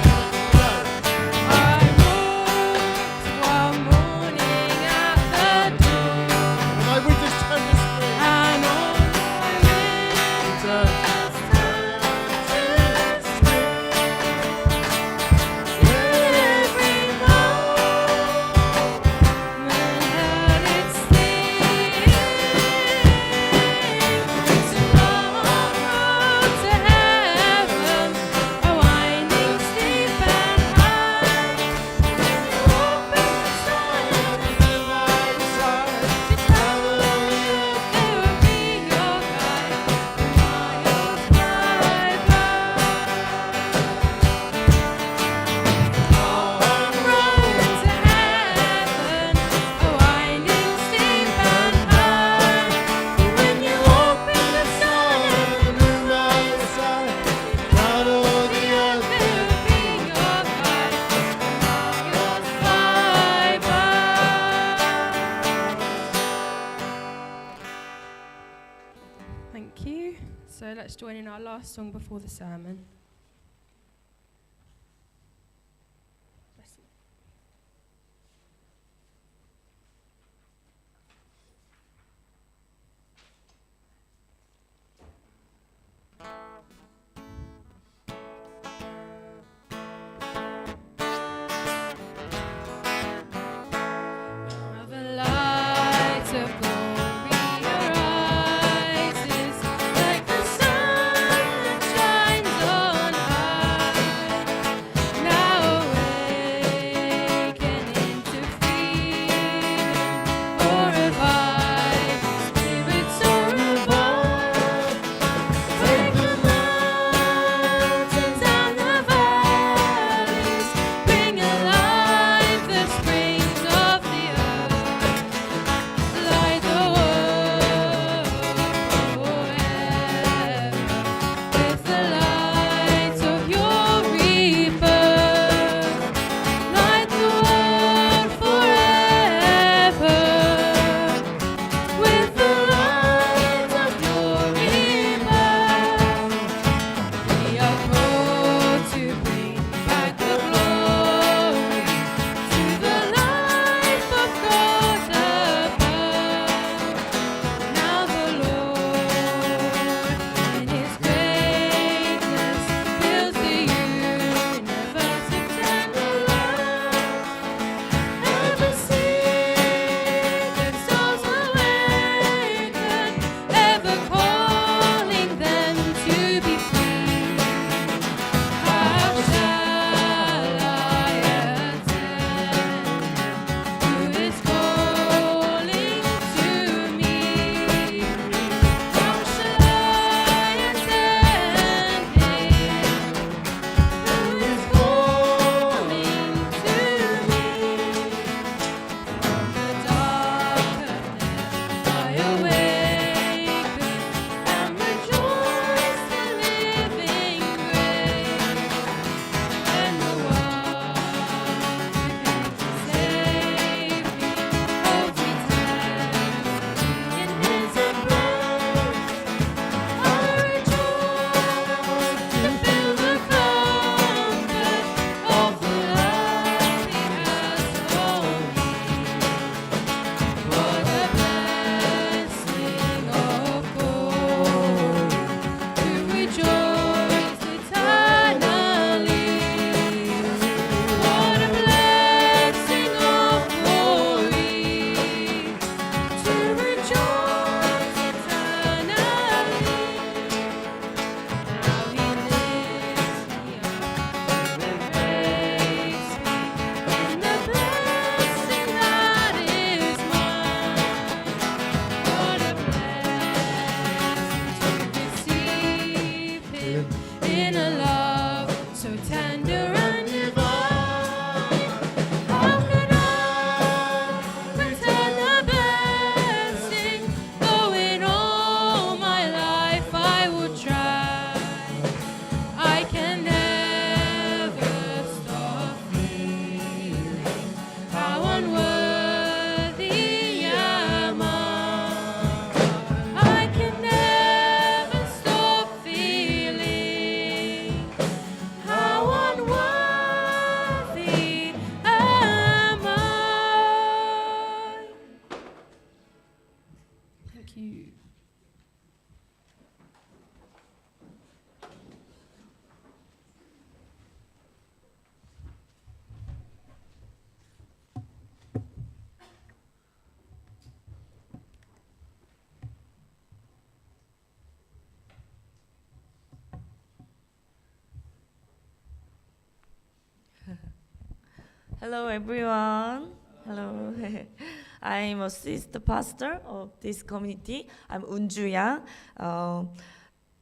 I walked one morning at the door, No, we just turn this through. and all my winds turned to spring. Every moment had its sting. It's a long road to heaven, a winding, steep and high. When you walk with the sun and the moon by your side, to travel the earth, they will be your guide. Miles fly by. Long road to heaven, a winding, steep and high. When you walk with the sun and the moon by your side, Travel the earth. they will be your guide. Miles fly by. Thank you. So let's join in our last song before the sermon. The light of glory arises like the sun that shines on Hello, everyone. Hello. I'm assistant pastor of this community. I'm Unju Yang.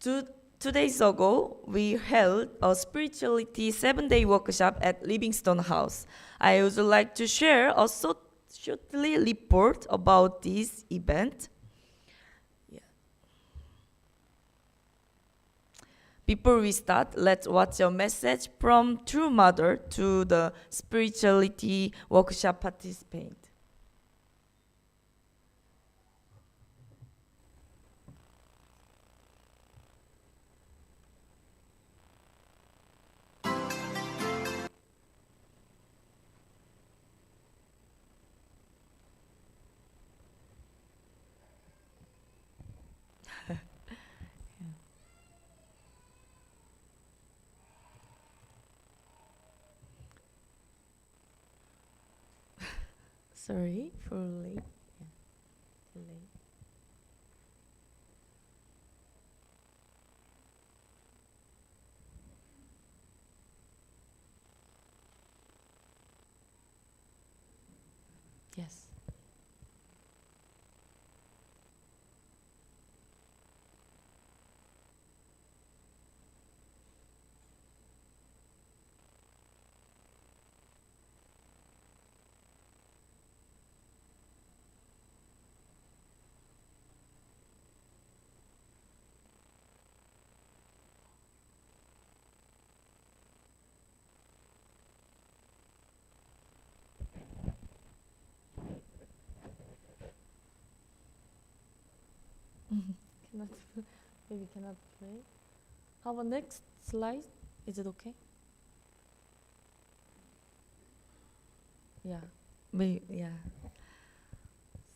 2 days ago, we held a spirituality 7-day workshop at Livingstone House. I would like to share a shortly report about this event. Before we start, let's watch a message from True Mother to the spirituality workshop participant. Sorry for late. Delay. Yes. Cannot, maybe cannot play. How about next slide? Is it okay? Yeah, maybe, yeah.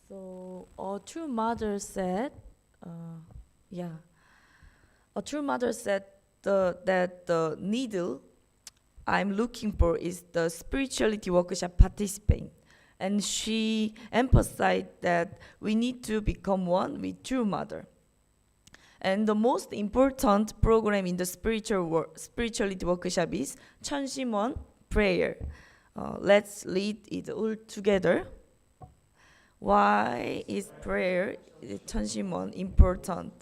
So a true mother said, a true mother said that the needle I'm looking for is the spirituality workshop participant. And she emphasized that we need to become one with True Mother. And the most important program in the spirituality workshop is 천심원 prayer. Let's read it all together. Why is prayer, 천심원, important?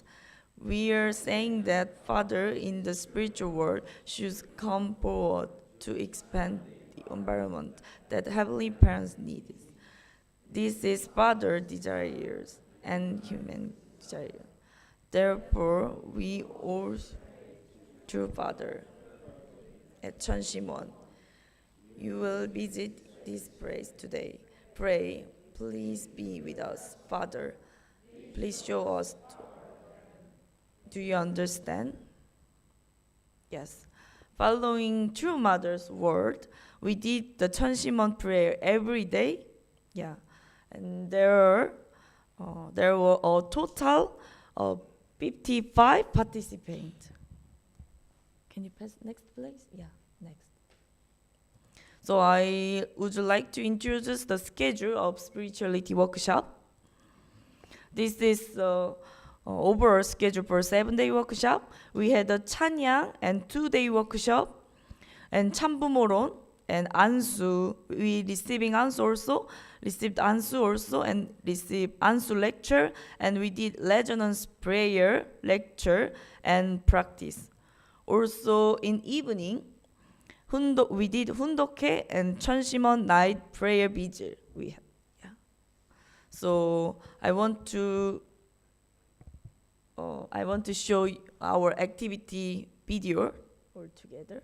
We are saying that Father in the spiritual world should come forward to expand the environment that Heavenly Parents need. This is Father desires and human desire. Therefore, we all to Father at 천심원. You will visit this place today. Pray, please be with us, Father. Please show us. Do you understand? Yes. Following True Mother's word, we did the 천심원 prayer every day. Yeah. And there were a total of 55 participants. Can you pass next, please? Yeah, next. So I would like to introduce the schedule of spirituality workshop. This is overall schedule for 7-day workshop. We had a 찬양 and 2-day workshop and 참부모론 and 안수. We received 안수 also and received 안수 lecture, and we did resonance prayer lecture and practice. Also in evening, we did 훈독회 and 천심원 night prayer vigil. So I want to show our activity video all together.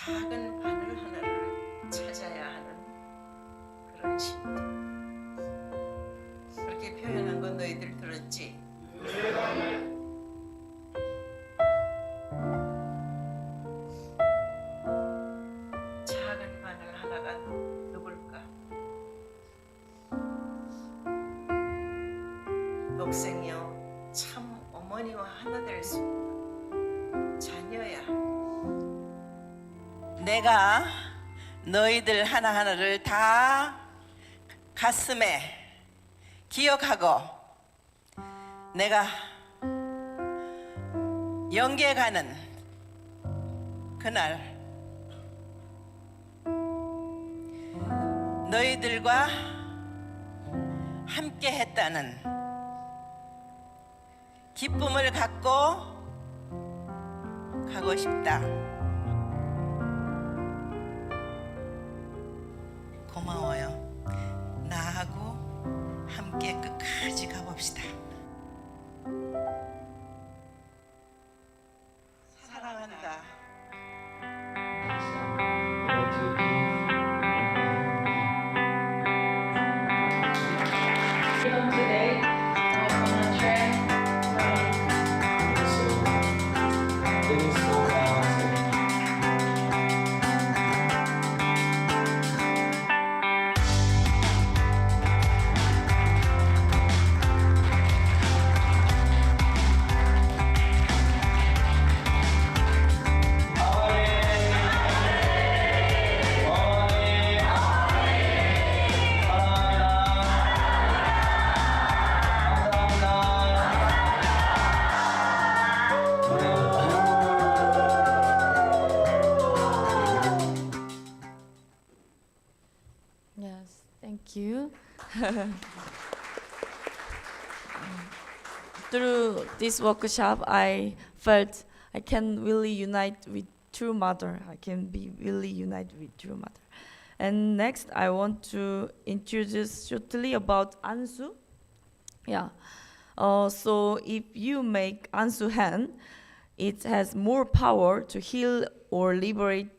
작은 바늘 하나를 찾아야 하는 그런 심정. 그렇게 표현한 건 너희들 들었지? 작은 바늘 하나가 누굴까? 녹색녀 참 어머니와 하나 될 수 있는 자녀야. 내가 너희들 하나하나를 다 가슴에 기억하고 내가 영계 가는 그날 너희들과 함께 했다는 기쁨을 갖고 가고 싶다. 고마워요. 나하고 함께 끝까지 가봅시다. 사랑한다. Today, on a train Yes, thank you. Through this workshop, I felt I can really unite with true mother. I can be really unite with true mother. And next, I want to introduce shortly about Ansu. Yeah. So if you make Ansu hand, it has more power to heal or liberate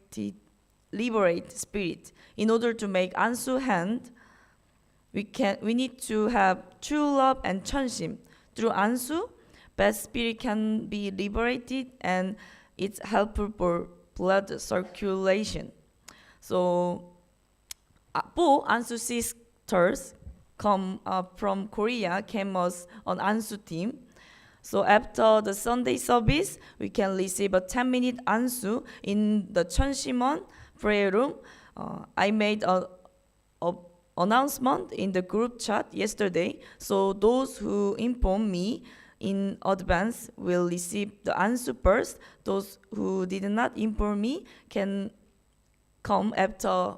spirit. In order to make Ansu hand, we need to have true love and chonshim. Through Ansu, bad spirit can be liberated and it's helpful for blood circulation. So, both Ansu sisters come from Korea, came us on Ansu team. So after the Sunday service, we can receive a 10-minute Ansu in the Chonshimon prayer room. I made a announcement in the group chat yesterday, so those who inform me in advance will receive the Ansu first. Those who did not inform me can come after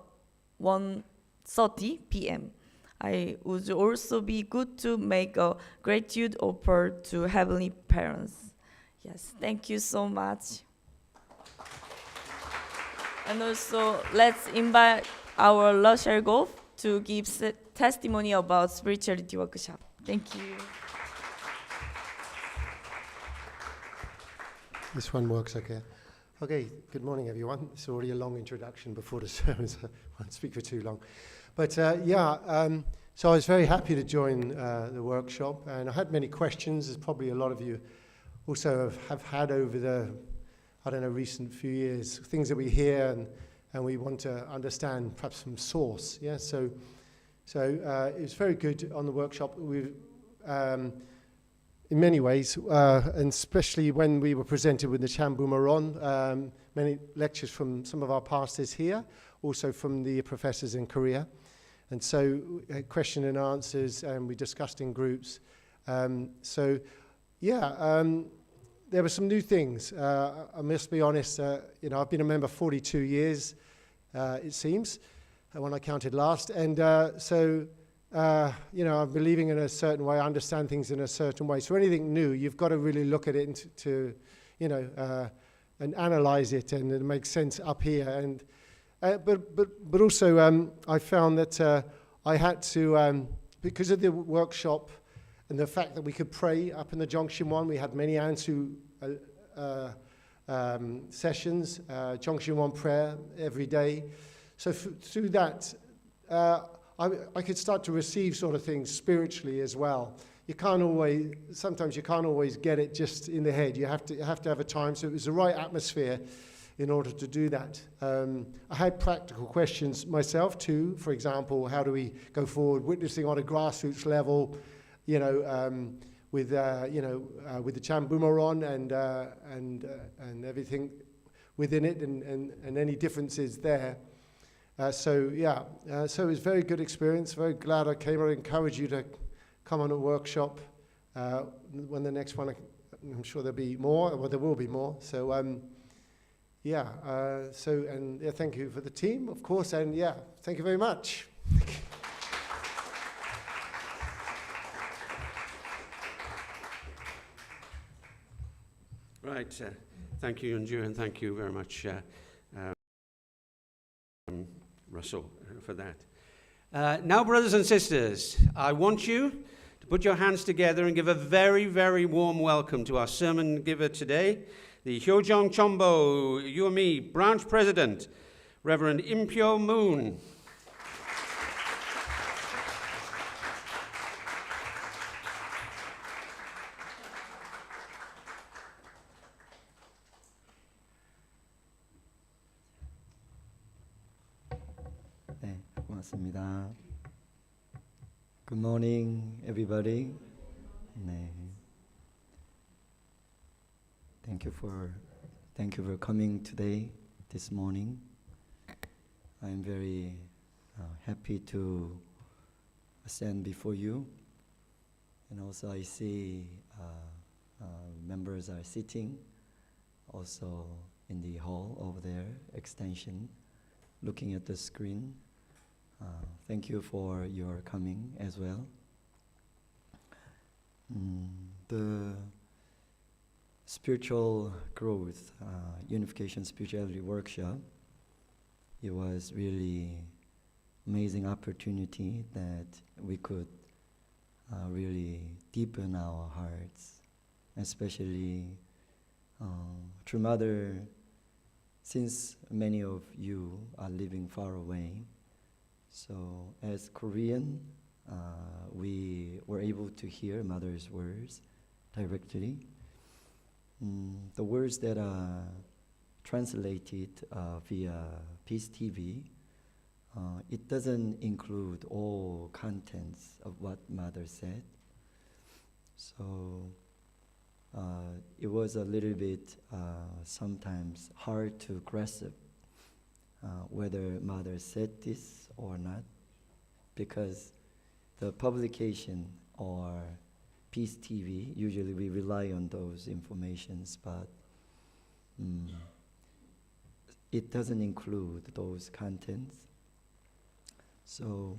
1:30 p.m. I would also be good to make a gratitude offer to Heavenly Parents. Yes, thank you so much. And also, let's invite our Rochelle Golf to give testimony about spirituality workshop. Thank you. This one works okay. Okay, good morning, everyone. It's already a long introduction before the sermon, so I won't speak for too long. But so I was very happy to join the workshop, and I had many questions, as probably a lot of you also have had over the, recent few years, things that we hear and we want to understand perhaps from source. Yeah, so it was very good on the workshop. We, in many ways, and especially when we were presented with the Chambu Maron, many lectures from some of our pastors here, also from the professors in Korea. And so question and answers, and we discussed in groups. There were some new things. I must be honest, I've been a member 42 years, it seems, when I counted last. And I'm believing in a certain way, I understand things in a certain way. So anything new, you've got to really look at it and analyze it, and it makes sense up here. And but also, I found that I had to, because of the workshop and the fact that we could pray up in the Junction 1, we had many Ansu sessions, Chongxin prayer every day. So through that, I could start to receive sort of things spiritually as well. Sometimes you can't always get it just in the head. You have to have a time. So it was the right atmosphere in order to do that. I had practical questions myself too. For example, how do we go forward witnessing on a grassroots level, with the Chan Boomerang and everything within it, and any differences there. So it was a very good experience. Very glad I came. I encourage you to come on a workshop when the next one. I'm sure there'll be more. Well, there will be more. So thank you for the team, of course, and thank you very much. Right, thank you, Yunju, and thank you very much, Russell, for that. Now, brothers and sisters, I want you to put your hands together and give a very, very warm welcome to our sermon giver today, the Hyojong Chombo UME Branch President, Reverend Impyo Moon. 네, 고맙습니다. Good morning, everybody. 네. Thank you for coming today, this morning. I'm very happy to stand before you, and also I see members are sitting, also in the hall over there, extension, looking at the screen. Thank you for your coming as well. The spiritual growth, unification spirituality workshop, it was really amazing opportunity that we could really deepen our hearts, especially through Mother. Since many of you are living far away, so as Korean, we were able to hear Mother's words directly. The words that are translated via Peace TV, it doesn't include all contents of what Mother said. So it was a little bit sometimes hard to grasp whether Mother said this or not, because the publication or Peace TV, usually we rely on those informations, but it doesn't include those contents. So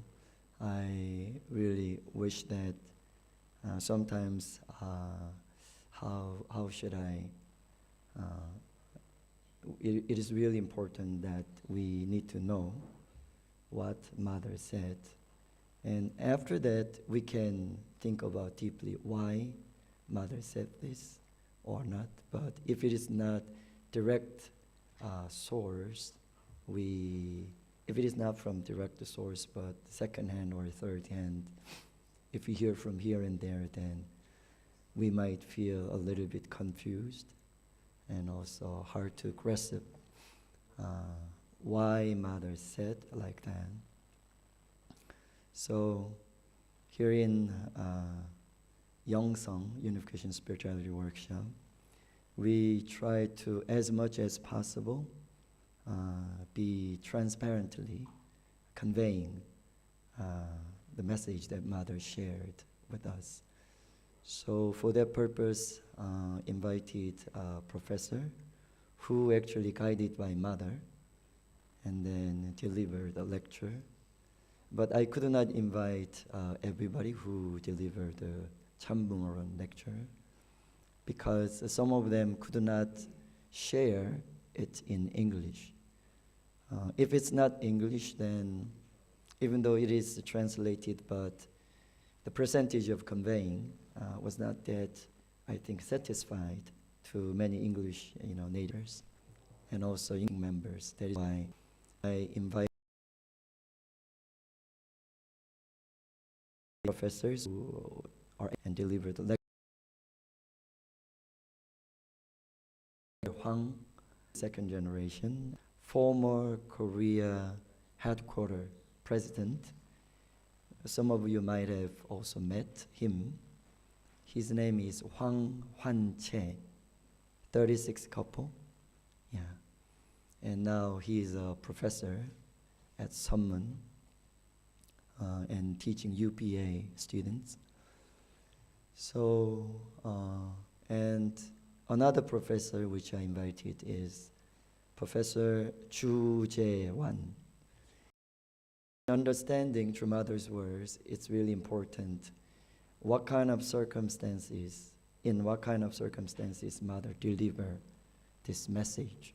I really wish that sometimes how should I, it is really important that we need to know what Mother said. And after that, we can think about deeply why Mother said this or not. But if it is not direct source, if it is not from direct source, but second hand or third hand, if we hear from here and there, then we might feel a little bit confused and also hard to grasp why Mother said like that. So here in Yongsong Unification Spirituality Workshop, we try to, as much as possible, be transparently conveying the message that Mother shared with us. So for that purpose, invited a professor who actually guided by Mother and then delivered a lecture. But I could not invite everybody who delivered the Chambungaron lecture because some of them could not share it in English. If it's not English, then even though it is translated, but the percentage of conveying was not that, I think, satisfied to many English, natives, and also young members. That is why I invite professors who are and deliver the lecture. Hwang, second generation, former Korea headquarter president. Some of you might have also met him. His name is Hwang Hwan-che, 36 couple. Yeah. And now he is a professor at Sunmun and teaching UPA students. So, and another professor which I invited is Professor Chu Jae-wan. Understanding through mother's words, it's really important in what kind of circumstances mother deliver this message.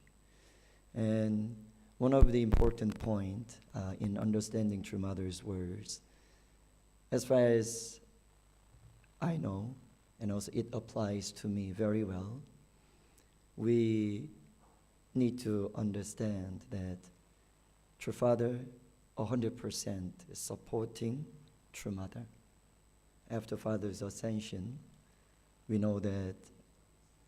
And one of the important point in understanding through mother's words, as far as I know, and also it applies to me very well, we need to understand that true father 100% is supporting true mother. After father's ascension, we know that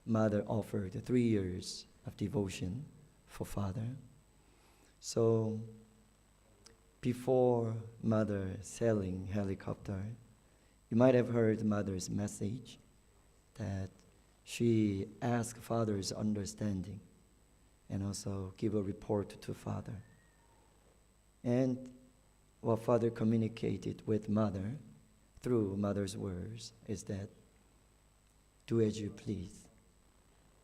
mother offered 3 years of devotion for father. So before mother sailing helicopter, you might have heard mother's message that she asked father's understanding and also give a report to father. And what father communicated with mother through mother's words is that, do as you please.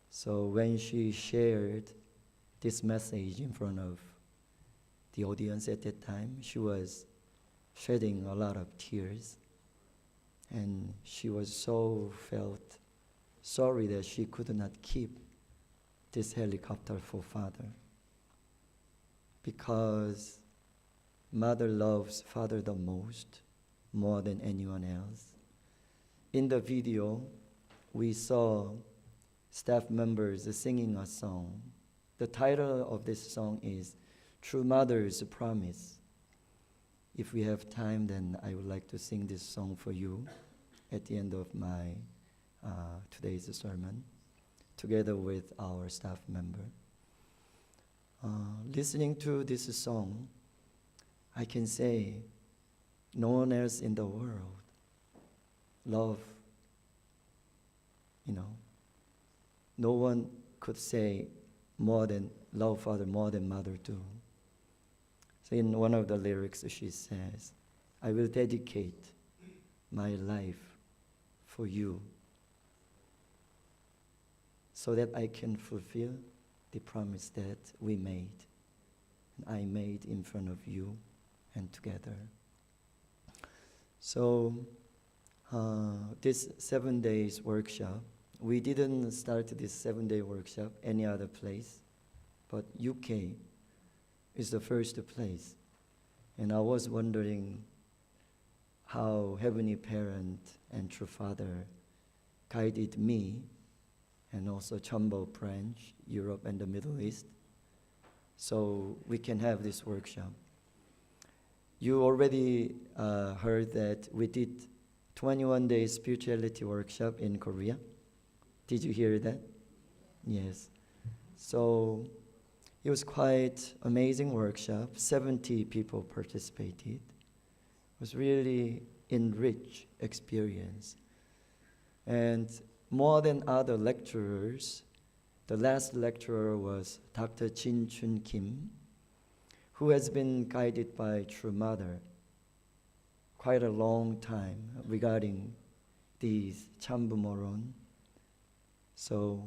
So when she shared this message in front of the audience at that time, she was shedding a lot of tears. And she was felt sorry that she could not keep this helicopter for father, because mother loves father the most, more than anyone else. In the video, we saw staff members singing a song. The title of this song is True Mother's Promise. If we have time, then I would like to sing this song for you at the end of my today's sermon, together with our staff member. Listening to this song, I can say no one else in the world love, no one could say more than love father more than mother do. So in one of the lyrics she says, I will dedicate my life for you so that I can fulfill the promise that we made, and I made in front of you and together. So this 7 days workshop, we didn't start this 7-day workshop any other place, but UK is the first place. And I was wondering how Heavenly Parent and True Father guided me, and also Chumbo branch, Europe and the Middle East, so we can have this workshop. You already heard that we did 21 days spirituality workshop in Korea. Did you hear that? Yes. So it was quite amazing workshop. 70 people participated. It was really enriched experience. And more than other lecturers, the last lecturer was Dr. Jin Chun Kim, who has been guided by True Mother quite a long time regarding these Chambumoron. So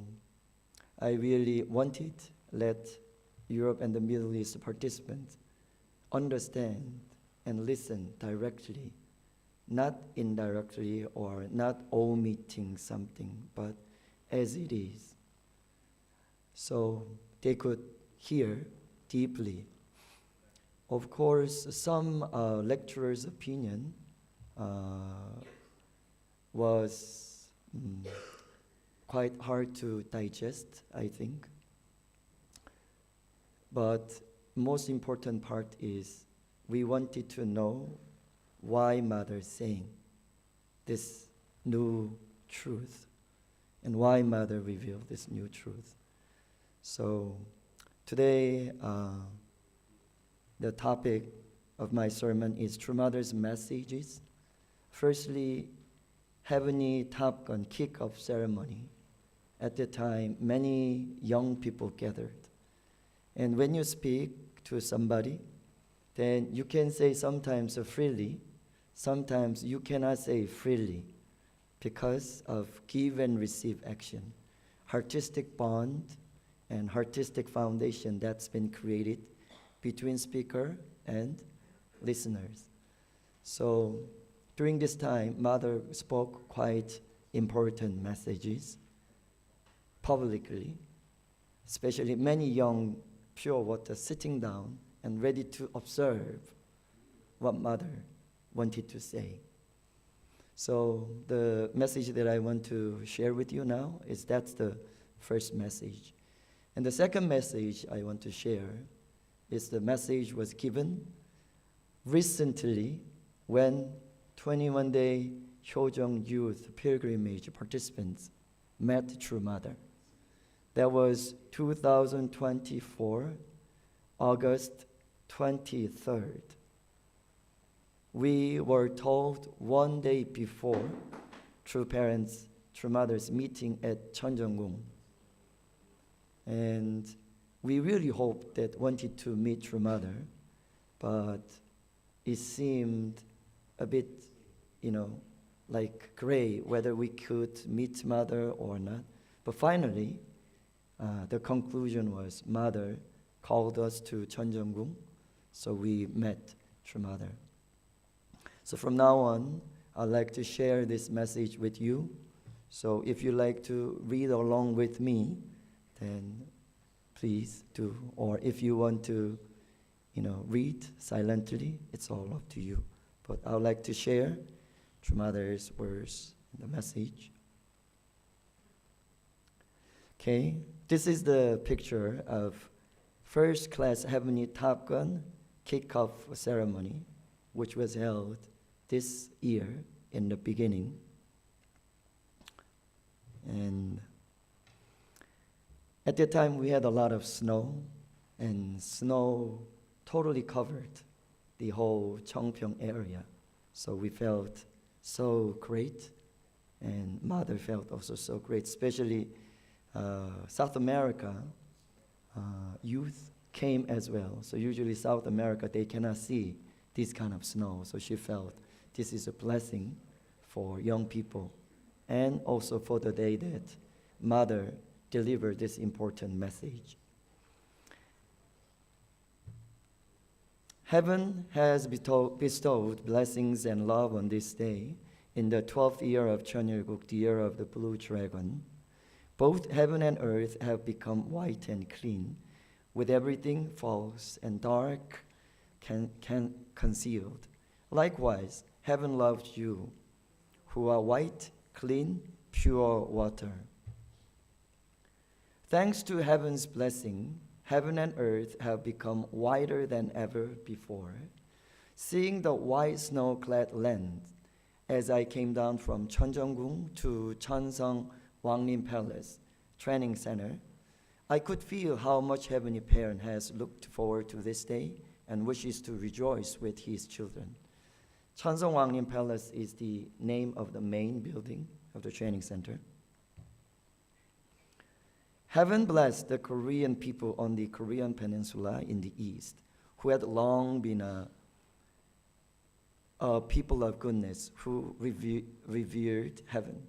I really wanted to let Europe and the Middle East participants understand and listen directly, not indirectly or not omitting something, but as it is. So they could hear deeply. Of course, some lecturers' opinion was quite hard to digest, I think. But most important part is we wanted to know why Mother saying this new truth and why Mother revealed this new truth. So today, the topic of my sermon is True Mother's messages. Firstly, Heavenly Top Gun kick-off ceremony. At the time, many young people gathered. And when you speak to somebody, then you can say sometimes freely, sometimes you cannot say freely because of give and receive action. Artistic bond and artistic foundation that's been created between speaker and listeners. So during this time, Mother spoke quite important messages publicly, especially many young pure water sitting down and ready to observe what Mother wanted to say. So the message that I want to share with you now is that's the first message. And the second message I want to share is the message was given recently when 21-day Hyojong Youth Pilgrimage participants met True Mother. That was 2024, August 23rd. We were told one day before True Parents, True Mothers meeting at Cheonjeonggung. And we really hoped that wanted to meet True Mother, but it seemed a bit, like gray whether we could meet Mother or not. But finally, the conclusion was Mother called us to Cheonjeonggung, so we met True Mother. So from now on, I'd like to share this message with you. So if you like to read along with me, then please do. Or if you want to, read silently, it's all up to you. But I would like to share True Mother's words, the message. Okay, this is the picture of first class Heavenly Top Gun kickoff ceremony, which was held this year in the beginning. And at that time we had a lot of snow, and snow totally covered the whole Cheongpyeong area. So we felt so great, and Mother felt also so great, especially South America youth came as well. So usually South America, they cannot see this kind of snow. So she felt this is a blessing for young people and also for the day that Mother delivered this important message. Heaven has bestowed blessings and love on this day in the 12th year of Cheonilguk, the year of the blue dragon. Both heaven and earth have become white and clean, with everything false and dark concealed. Likewise, heaven loves you, who are white, clean, pure water. Thanks to heaven's blessing, heaven and earth have become whiter than ever before. Seeing the white snow-clad land, as I came down from Cheonjeonggung to Cheonsong Wangnim Palace Training Center, I could feel how much Heavenly Parent has looked forward to this day and wishes to rejoice with his children. Cheonsong Wangnim Palace is the name of the main building of the training center. Heaven bless the Korean people on the Korean peninsula in the east, who had long been a people of goodness who revered heaven.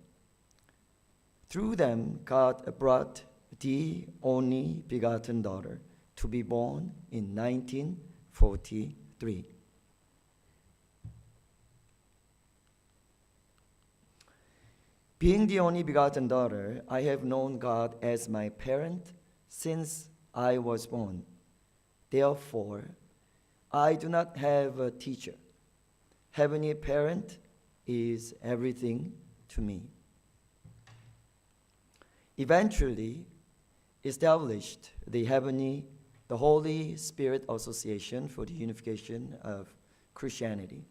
Through them, God brought the only begotten daughter to be born in 1943. Being the only begotten daughter, I have known God as my parent since I was born. Therefore, I do not have a teacher. Heavenly Parent is everything to me. eventually established the Holy Spirit Association for the Unification of Christianity.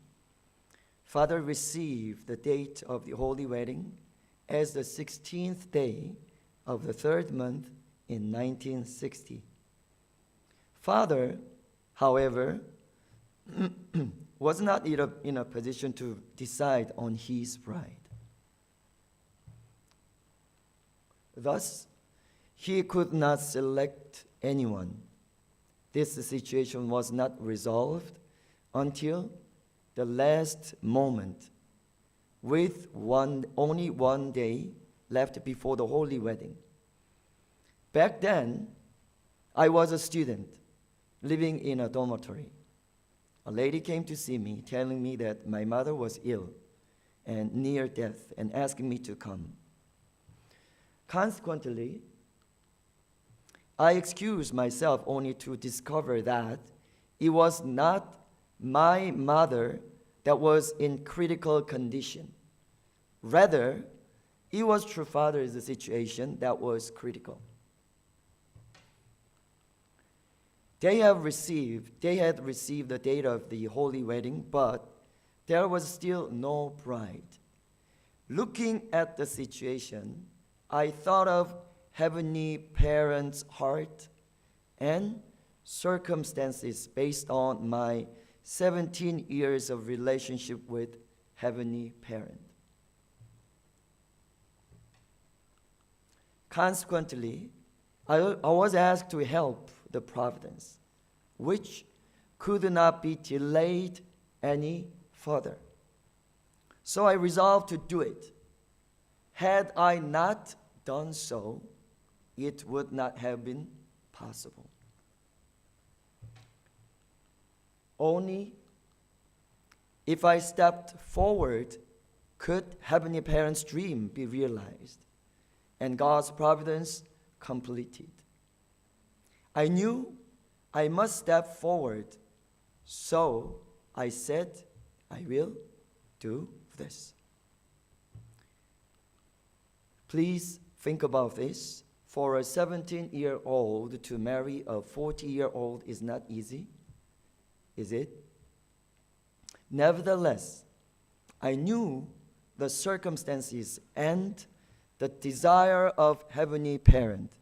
Father received the date of the holy wedding as the 16th day of the third month in 1960. Father, however, was not in a position to decide on his bride. Thus, he could not select anyone. This situation was not resolved until the last moment, with only one day left before the holy wedding. Back then, I was a student living in a dormitory. A lady came to see me, telling me that my mother was ill and near death, and asking me to come. Consequently, I excused myself only to discover that it was not my mother that was in critical condition. Rather, it was true father's situation that was critical. They had received the date of the holy wedding, but there was still no bride. Looking at the situation, I thought of Heavenly Parent's heart and circumstances based on my 17 years of relationship with Heavenly Parent. Consequently, I was asked to help the providence, which could not be delayed any further. So I resolved to do it. Had I not done so, it would not have been possible. Only if I stepped forward could Heavenly Parent's dream be realized and God's providence completed. I knew I must step forward, so I said, I will do this. Please think about this. For a 17-year-old to marry a 40-year-old is not easy, is it? Nevertheless, I knew the circumstances and the desire of Heavenly Parent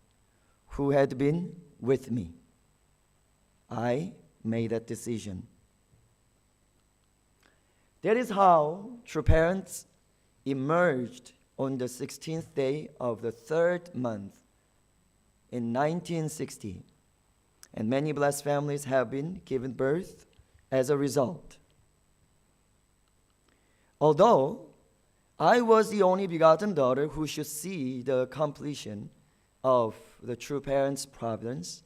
who had been with me. I made that decision. That is how true parents emerged on the 16th day of the third month in 1960, and many blessed families have been given birth as a result. Although I was the only begotten daughter who should see the completion of the true parents' providence,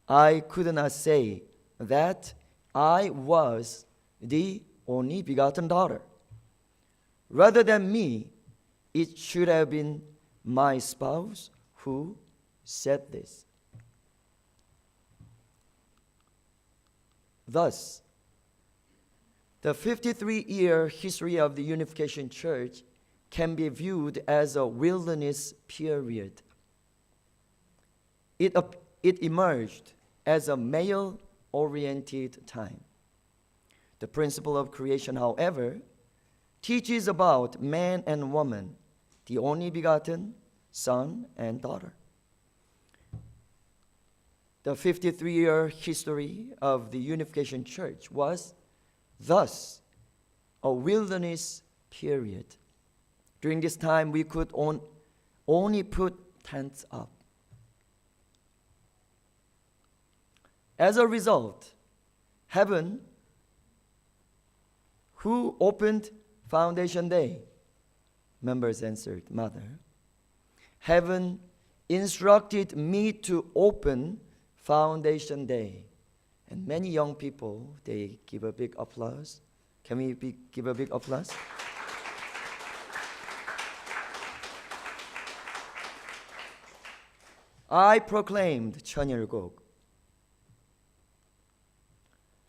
I could not say that I was the only begotten daughter. Rather than me, it should have been my spouse who said this. Thus, the 53-year history of the Unification Church can be viewed as a wilderness period. It emerged as a male-oriented time. The principle of creation, however, teaches about man and woman, the only begotten son and daughter. The 53-year history of the Unification Church was thus a wilderness period. During this time, we could only put tents up. As a result, heaven, who opened Foundation Day? Members answered, Mother. Heaven instructed me to open Foundation Day. And many young people, they give a big applause. Can we give a big applause? I proclaimed 천일국.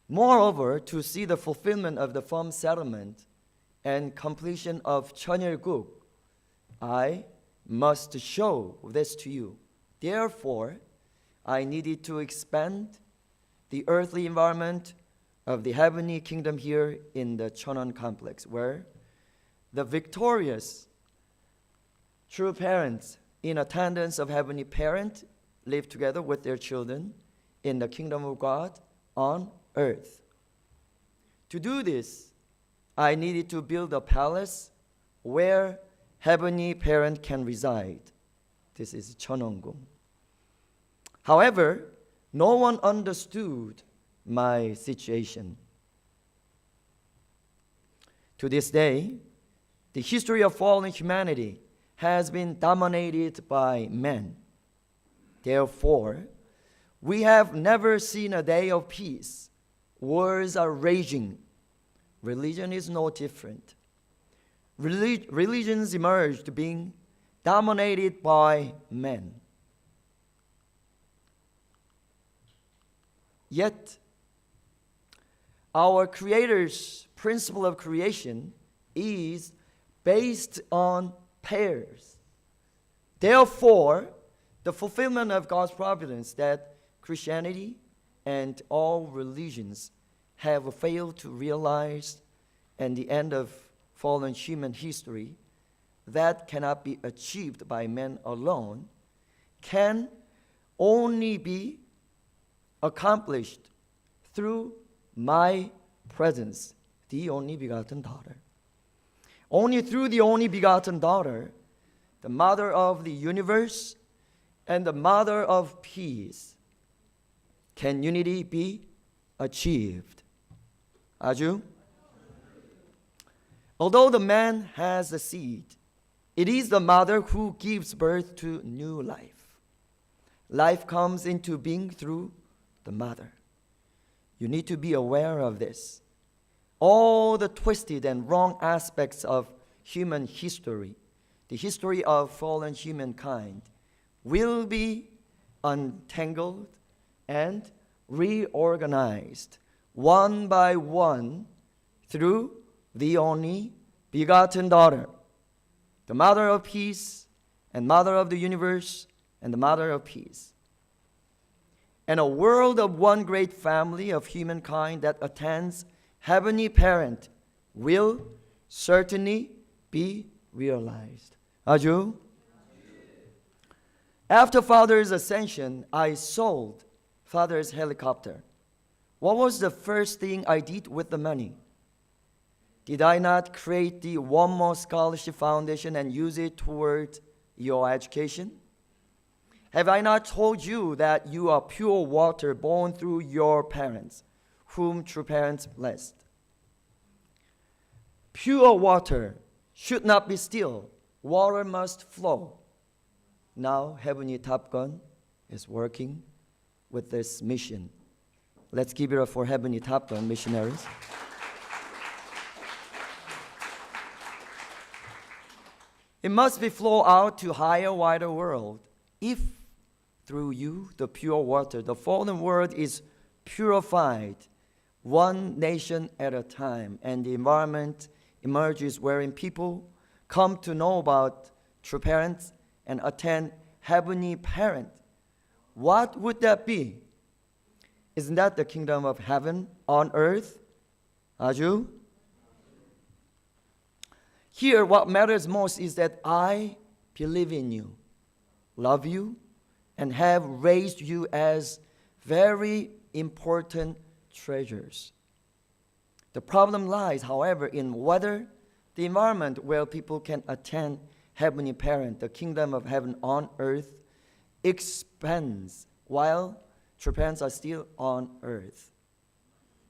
Moreover, to see the fulfillment of the firm settlement and completion of 천일국, I must show this to you. Therefore, I needed to expand the earthly environment of the heavenly kingdom here in the Cheonan complex, where the victorious true parents in attendance of heavenly parent live together with their children in the kingdom of God on earth. To do this, I needed to build a palace where heavenly parent can reside. This is Cheononggung. However, no one understood my situation. To this day, the history of fallen humanity has been dominated by men. Therefore, we have never seen a day of peace. Wars are raging. Religion is no different. Religions emerged being dominated by men. Yet, our Creator's principle of creation is based on pairs. Therefore, the fulfillment of God's providence that Christianity and all religions have failed to realize and the end of fallen human history that cannot be achieved by men alone can only be accomplished through my presence, the only begotten daughter. Only through the only begotten daughter, the mother of the universe and the mother of peace, can unity be achieved. Aju? Although the man has the seed, it is the mother who gives birth to new life. Life comes into being through the mother. You need to be aware of this. All the twisted and wrong aspects of human history, the history of fallen humankind, will be untangled and reorganized one by one through the only begotten daughter, the mother of peace and mother of the universe and the mother of peace. And a world of one great family of humankind that attends heavenly parent will certainly be realized. Aju? After Father's ascension, I sold Father's helicopter. What was the first thing I did with the money? Did I not create the One More Scholarship Foundation and use it toward your education? Have I not told you that you are pure water born through your parents, whom true parents blessed? Pure water should not be still. Water must flow. Now, Heavenly Top Gun is working with this mission. Let's give it up for Heavenly Top Gun missionaries. It must be flow out to higher, wider world. If through you, the pure water, the fallen world is purified, one nation at a time, and the environment emerges wherein people come to know about true parents and attend heavenly parent, what would that be? Isn't that the kingdom of heaven on earth? Aju? Here, what matters most is that I believe in you, love you, and have raised you as very important treasures. The problem lies, however, in whether the environment where people can attend heavenly parent, the kingdom of heaven on earth, expands while true parents are still on earth.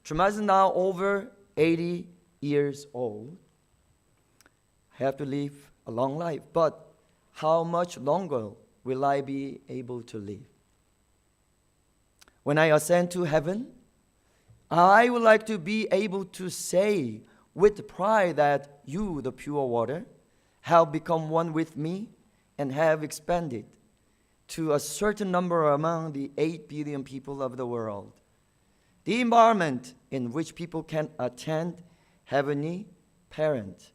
Truma is now over 80 years old. I have to live a long life, but how much longer will I be able to live? When I ascend to heaven, I would like to be able to say with pride that you, the pure water, have become one with me and have expanded to a certain number among the 8 billion people of the world. The environment in which people can attend heavenly parent.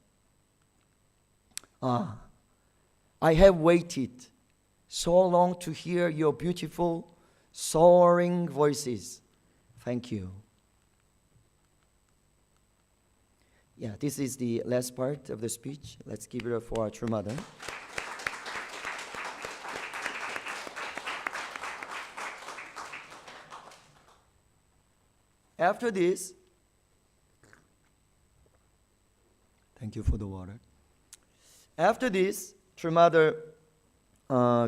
I have waited so long to hear your beautiful, soaring voices. Thank you. Yeah, this is the last part of the speech. Let's give it up for our true mother. After this, thank you for the water. After this, true mother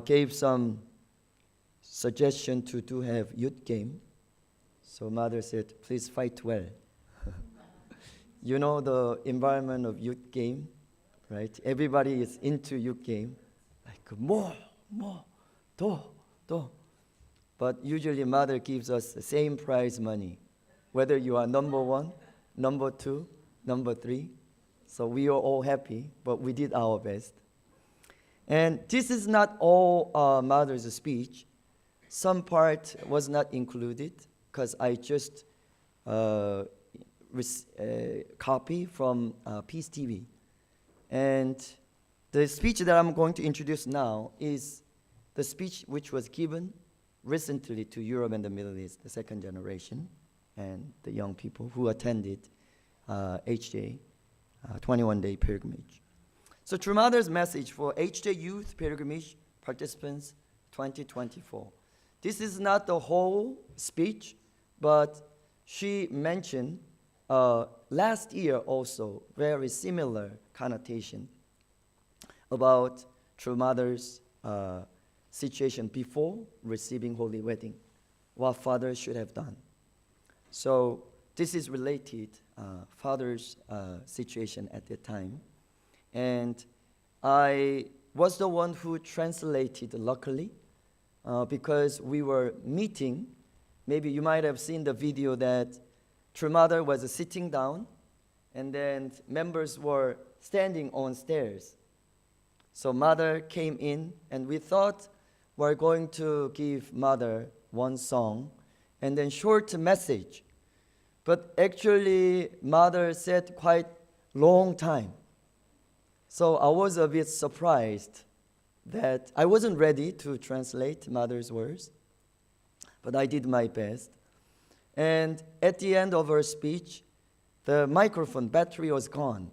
gave some suggestion to have youth game. So mother said, please fight well. You know the environment of youth game, right? Everybody is into youth game. Like more, do. But usually mother gives us the same prize money, whether you are number 1, number 2, number 3. So we are all happy, but we did our best. And this is not all mother's speech. Some part was not included because I just copy from Peace TV. And the speech that I'm going to introduce now is the speech which was given recently to Europe and the Middle East, the second generation, and the young people who attended HJ 21-day pilgrimage. So True Mother's message for HJ Youth Pilgrimage Participants 2024. This is not the whole speech, but she mentioned last year also very similar connotation about True Mother's situation before receiving Holy Wedding, what father should have done. So this is related father's situation at that time. And I was the one who translated, luckily, because we were meeting. Maybe you might have seen the video that True Mother was sitting down, and then members were standing on stairs. So mother came in, and we thought we're going to give mother one song, and then short message. But actually, mother said quite long time. So I was a bit surprised that I wasn't ready to translate mother's words, but I did my best. And at the end of her speech, the microphone battery was gone.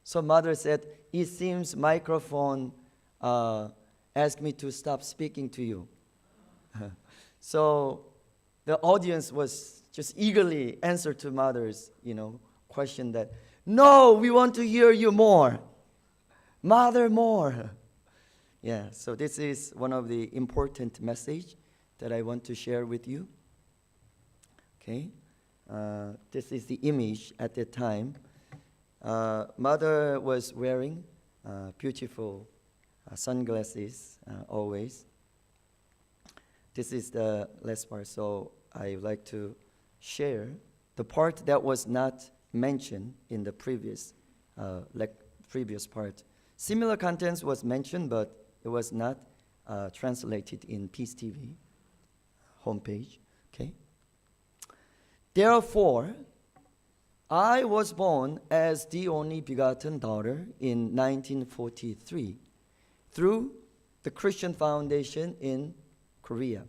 So mother said, it seems microphone asked me to stop speaking to you. So the audience was just eagerly answer to mother's, question that, no, we want to hear you more. Mother, more. Yeah, so this is one of the important message that I want to share with you. Okay, this is the image at that time. Mother was wearing beautiful sunglasses always. This is the last part, so I would like to share the part that was not mentioned in the previous part. Similar contents was mentioned, but it was not translated in Peace TV homepage. Okay. Therefore, I was born as the only begotten daughter in 1943 through the Christian Foundation in Korea.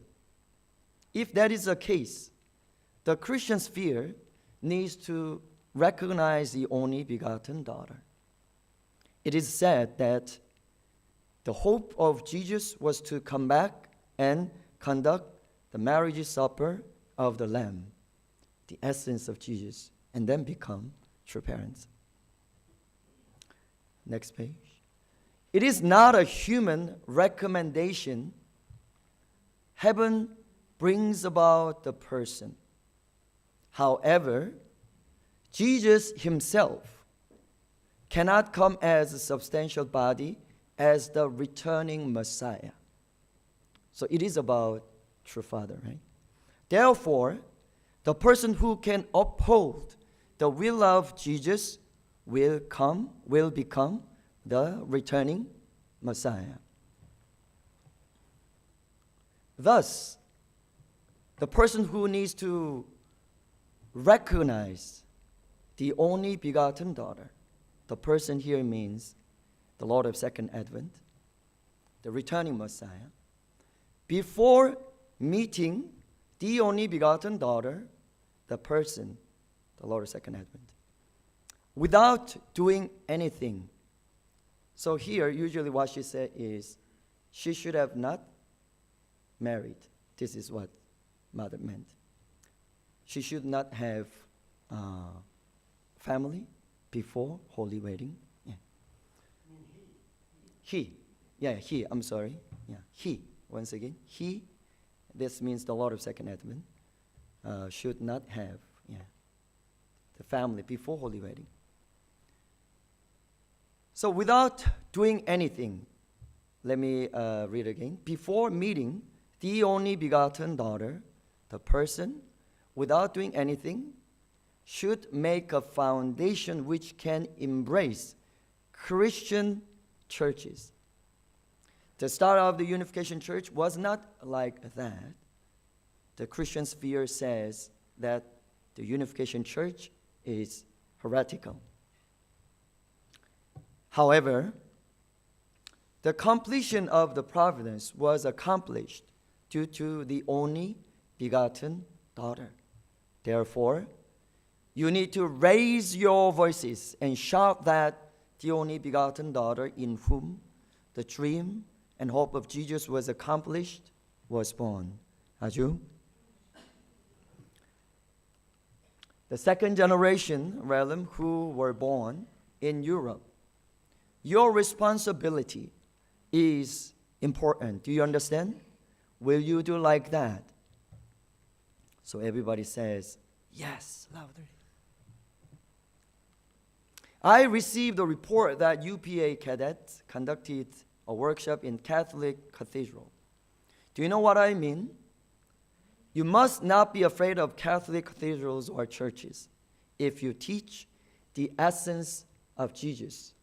If that is the case, the Christian sphere needs to recognize the only begotten daughter. It is said that the hope of Jesus was to come back and conduct the marriage supper of the Lamb, the essence of Jesus, and then become true parents. Next page. It is not a human recommendation. Heaven brings about the person. However, Jesus himself cannot come as a substantial body as the returning Messiah. So it is about true Father, right? Therefore, the person who can uphold the will of Jesus will become the returning Messiah. Thus, the person who needs to recognize the only begotten daughter, the person here means the Lord of Second Advent, the returning Messiah, before meeting the only begotten daughter, the person, the Lord's second advent, without doing anything. So here, usually what she said is, she should have not married. This is what mother meant. She should not have family before holy wedding. Yeah. He, I'm sorry. Yeah, he, once again, he, this means the Lord of second advent, should not have the family before holy wedding. So without doing anything, let me read again. Before meeting the only begotten daughter, the person, without doing anything, should make a foundation which can embrace Christian churches. The start of the Unification Church was not like that. The Christian sphere says that the Unification Church is heretical. However, the completion of the providence was accomplished due to the only begotten daughter. Therefore, you need to raise your voices and shout that the only begotten daughter in whom the dream and hope of Jesus was accomplished was born. 아주. The second generation realm who were born in Europe, your responsibility is important. Do you understand? Will you do like that? So everybody says, yes, louder. I received a report that UPA cadets conducted a workshop in Catholic Cathedral. Do you know what I mean? You must not be afraid of Catholic cathedrals or churches. If you teach the essence of Jesus,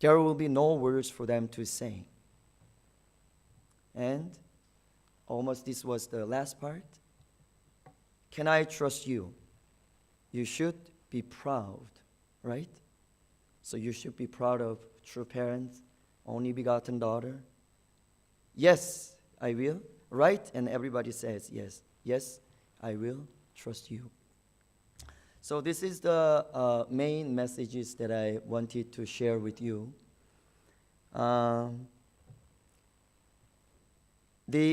there will be no words for them to say. And almost this was the last part. Can I trust you? You should be proud, right? So you should be proud of true parents, only begotten daughter. Yes, I will, right? And everybody says yes. Yes, I will trust you. So this is the main messages that I wanted to share with you. The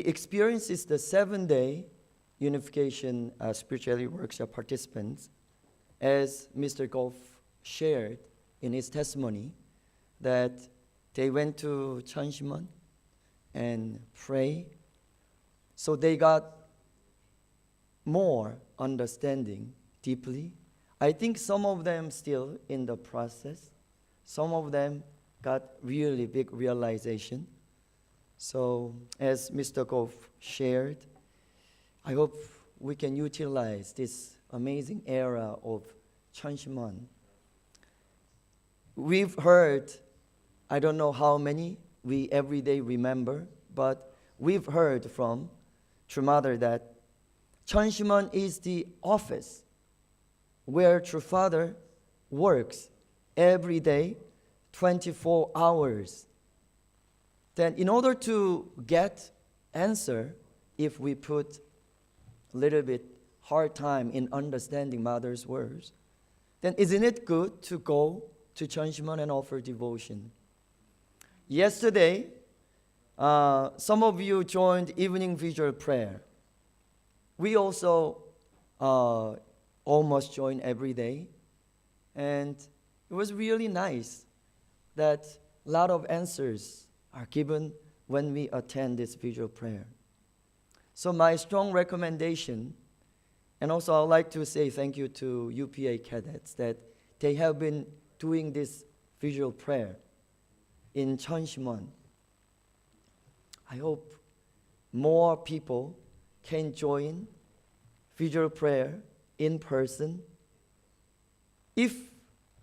experience is the 7-day Unification Spirituality Workshop participants, as Mr. Goff shared in his testimony, that they went to Chanshimon and pray. So they got more understanding deeply. I think some of them still in the process. Some of them got really big realization. So as Mr. Goff shared, I hope we can utilize this amazing era of Chanshimon. We've heard, I don't know how many we every day remember, but we've heard from True Mother that Chanshimon is the office where True Father works every day, 24 hours. Then in order to get answer, if we put a little bit hard time in understanding Mother's words, then isn't it good to go to Chanshimon and offer devotion? Yesterday, some of you joined evening visual prayer. We also almost join every day. And it was really nice that a lot of answers are given when we attend this visual prayer. So my strong recommendation, and also I would like to say thank you to UPA cadets that they have been doing this visual prayer in Chanshimon. I hope more people can join visual prayer in person. If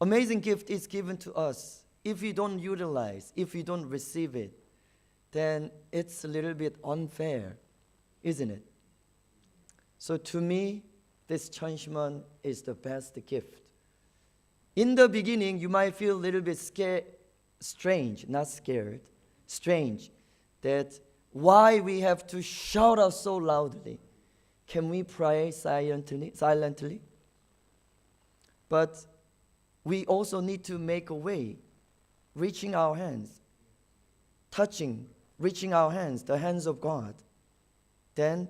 amazing gift is given to us, if we don't utilize, if we don't receive it, then it's a little bit unfair, isn't it? So to me, this Chanshimon is the best gift. In the beginning, you might feel a little bit strange, not scared, strange, that why we have to shout out so loudly. Can we pray silently? But we also need to make a way, reaching our hands, reaching our hands, the hands of God. Then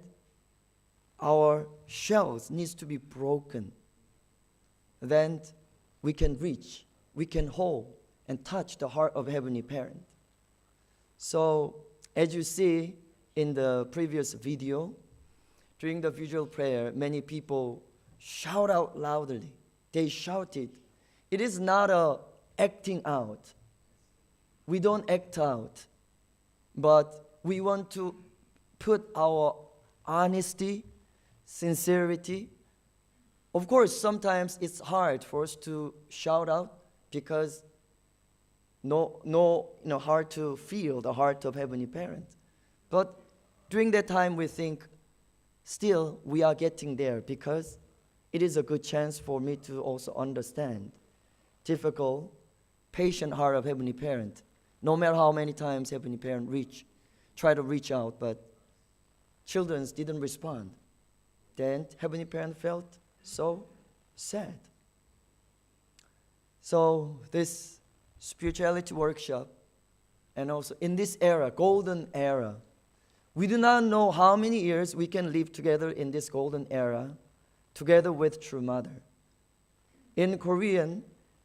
our shells needs to be broken. Then we can reach, we can hold and touch the heart of Heavenly Parent. So as you see in the previous video, during the visual prayer, many people shout out loudly. They shouted. It is not a acting out. We don't act out, but we want to put our honesty, sincerity. Of course, sometimes it's hard for us to shout out because hard to feel the heart of Heavenly Parent. But during that time, we think, still, we are getting there because it is a good chance for me to also understand difficult, patient heart of Heavenly Parent. No matter how many times Heavenly Parent try to reach out, but children didn't respond. Then Heavenly Parent felt so sad. So this spirituality workshop, and also in this era, golden era, we do not know how many years we can live together in this golden era, together with True Mother. In Korean,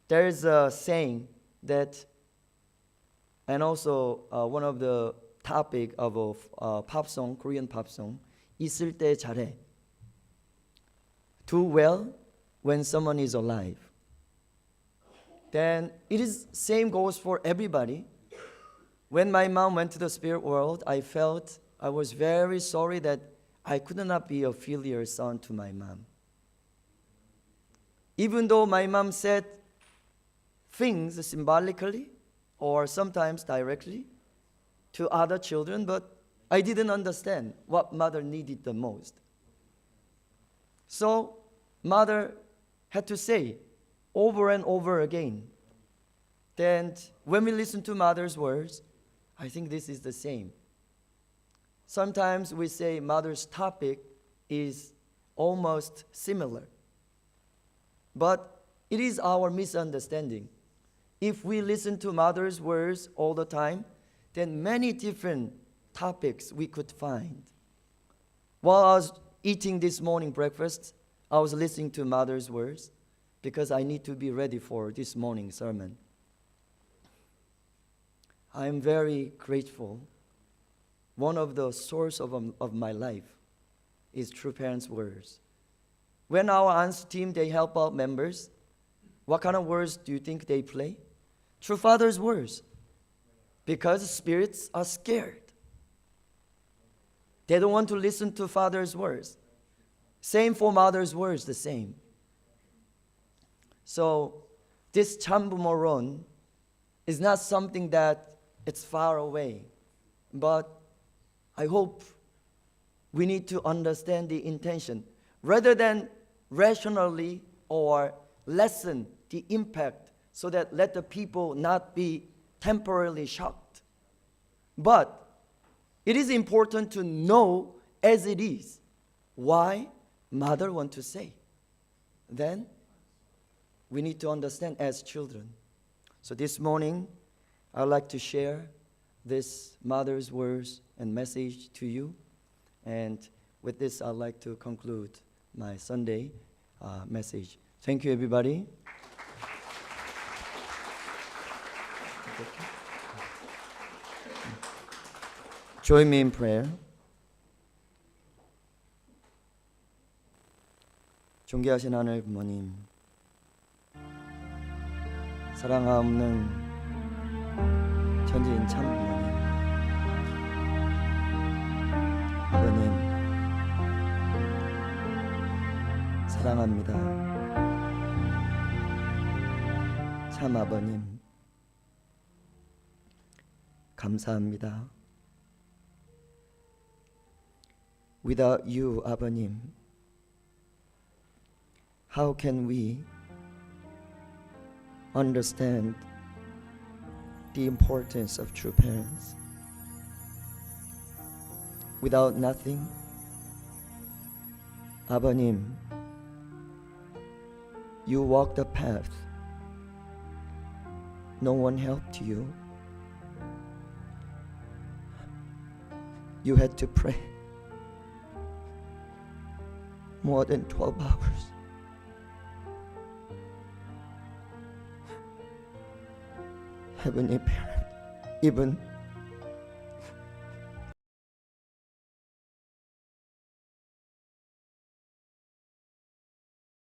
there is a saying that, and also one of the topic of a pop song, Korean pop song, 있을 때 잘해. Do well when someone is alive. Then it is same goes for everybody. When my mom went to the spirit world, I was very sorry that I could not be a filial son to my mom. Even though my mom said things symbolically or sometimes directly to other children, but I didn't understand what mother needed the most. So mother had to say over and over again. Then when we listen to mother's words, I think this is the same. Sometimes we say mother's topic is almost similar. But it is our misunderstanding. If we listen to mother's words all the time, then many different topics we could find. While I was eating this morning breakfast, I was listening to mother's words because I need to be ready for this morning's sermon. I am very grateful. One of the source of my life is True Parents' words. When our answer team, they help out members, what kind of words do you think they play? True Father's words. Because spirits are scared. They don't want to listen to Father's words. Same for Mother's words, the same. So this Chambumoron is not something that it's far away, but I hope we need to understand the intention rather than rationally or lessen the impact so that let the people not be temporarily shocked. But it is important to know as it is why mother want to say. Then we need to understand as children. So this morning, I'd like to share this mother's words and message to you. And with this, I'd like to conclude my Sunday message. Thank you, everybody. Join me in prayer. 존귀하신 하늘 부모님, 사랑하옵는 천지인 참 부모님, 아버님 사랑합니다. 참 아버님 감사합니다. Without you, 아버님, how can we understand the importance of true parents? without nothing. 아버님, you walked the path. No one helped you. You had to pray more than 12 hours. Heavenly Parent, even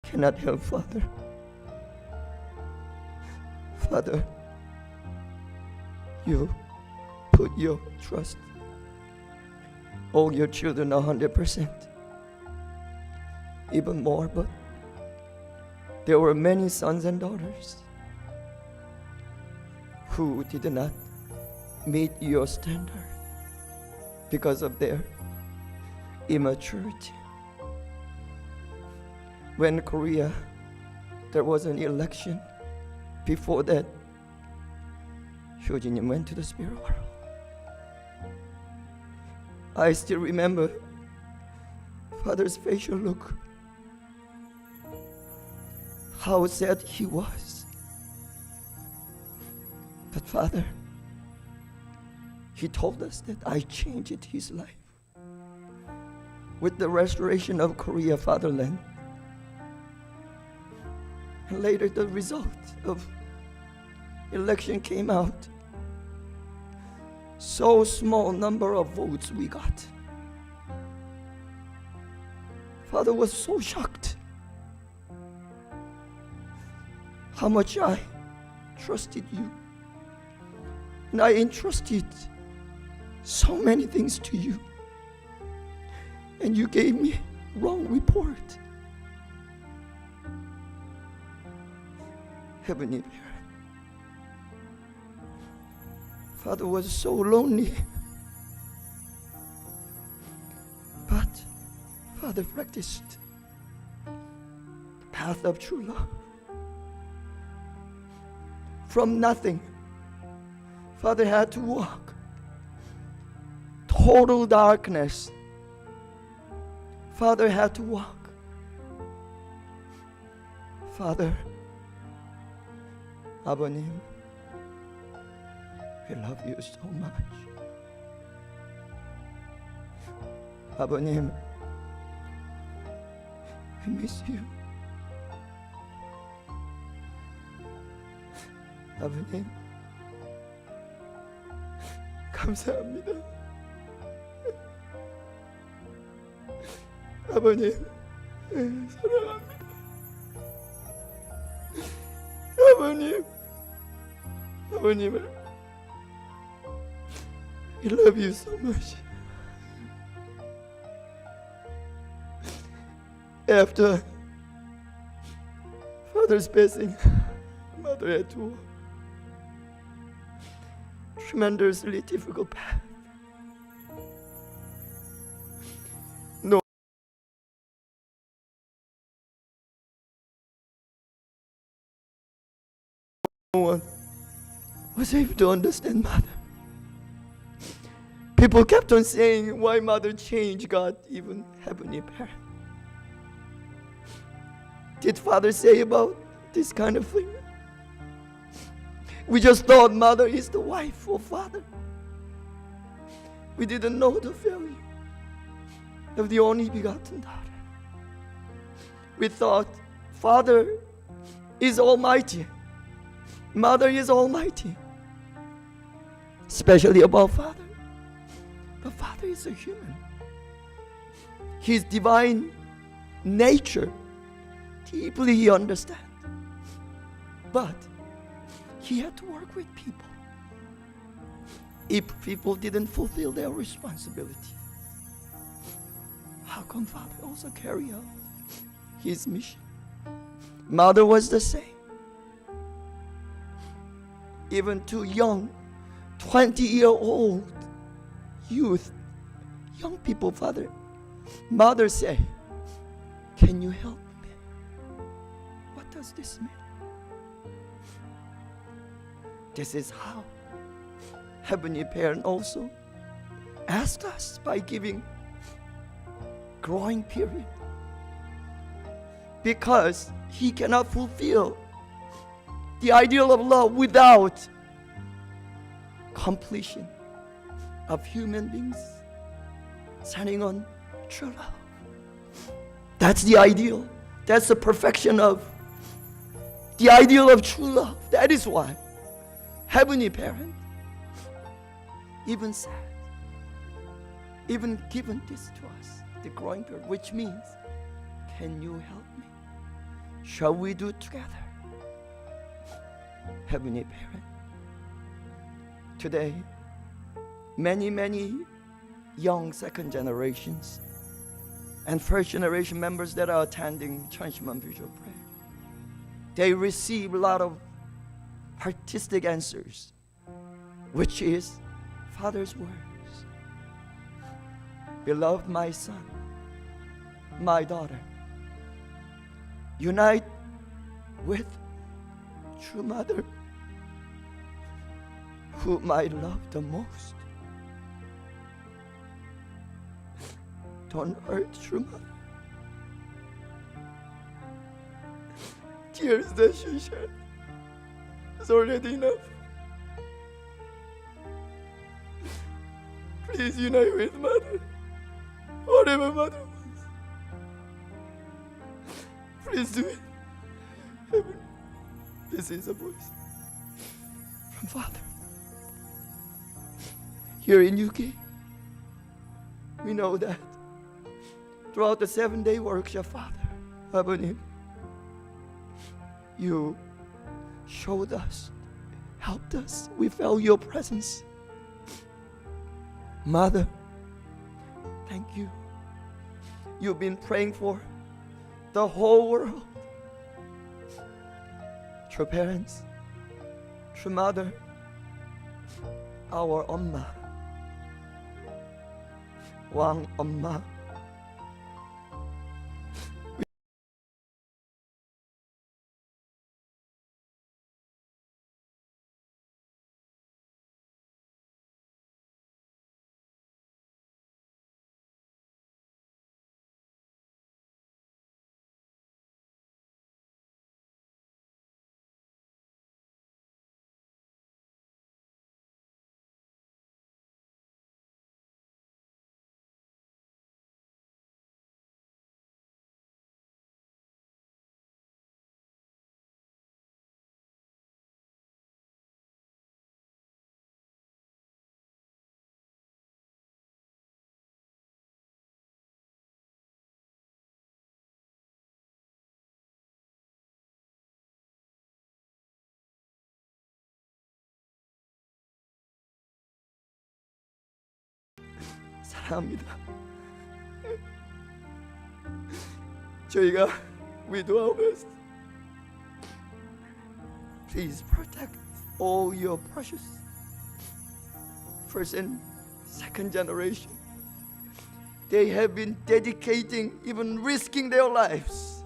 cannot help, Father. Father, you put your trust, all your children 100%, even more, but there were many sons and daughters who did not meet your standard because of their immaturity. When Korea, there was an election. Before that, Hyojinim went to the spirit world. I still remember Father's facial look, how sad he was. But Father, he told us that I changed his life. With the restoration of Korea fatherland, and later the result of election came out. So small number of votes we got. Father was so shocked how much I trusted you. And I entrusted so many things to you. And you gave me wrong report. Heavenly Parent, Father was so lonely. But Father practiced the path of true love. From nothing, Father had to walk total darkness. Father had to walk. Father, 아버님, we love you so much. 아버님, we miss you. 아버님, 감사합니다. 아버님, 사랑합니다. 아버님, 아버님을 I love you so much. After Father's passing, Mother had to walk tremendously difficult path. No one was able to understand Mother. People kept on saying why Mother changed God, even Heavenly Parent. Did Father say about this kind of thing? We just thought Mother is the wife of Father. We didn't know the value of the only begotten daughter. We thought Father is almighty. Mother is almighty. Especially about Father. But Father is a human. His divine nature, deeply he understands. But he had to work with people. If people didn't fulfill their responsibility, how come Father also carry out his mission? Mother was the same. Even to young, 20-year-old youth, young people, Father, Mother say, can you help me? What does this mean? This is how Heavenly Parent also asked us by giving growing period, because He cannot fulfill the ideal of love without completion of human beings standing on true love. That's the ideal. That's the perfection of the ideal of true love. That is why Heavenly Parent even said, even given this to us, the growing period, which means, can you help me? Shall we do it together? Heavenly Parent, today, many young second generations and first generation members that are attending Transhuman Visual Prayer, they receive a lot of artistic answers, which is Father's words. Beloved my son, my daughter, unite with true mother, whom I love the most. Don't hurt true mother. Tears that she shed is already enough. Please unite with mother, whatever mother wants. Please do it. Heaven, this is a voice from Father. Here in UK, we know that throughout the 7-day workshop, Father, Heaven, you showed us, helped us. We felt your presence. Mother, thank you. You've been praying for the whole world. True parents, true mother, our Amma, Wang Amma. 사랑합니다. 저희가 we do our best. Please protect all your precious first and second generation. They have been dedicating, even risking their lives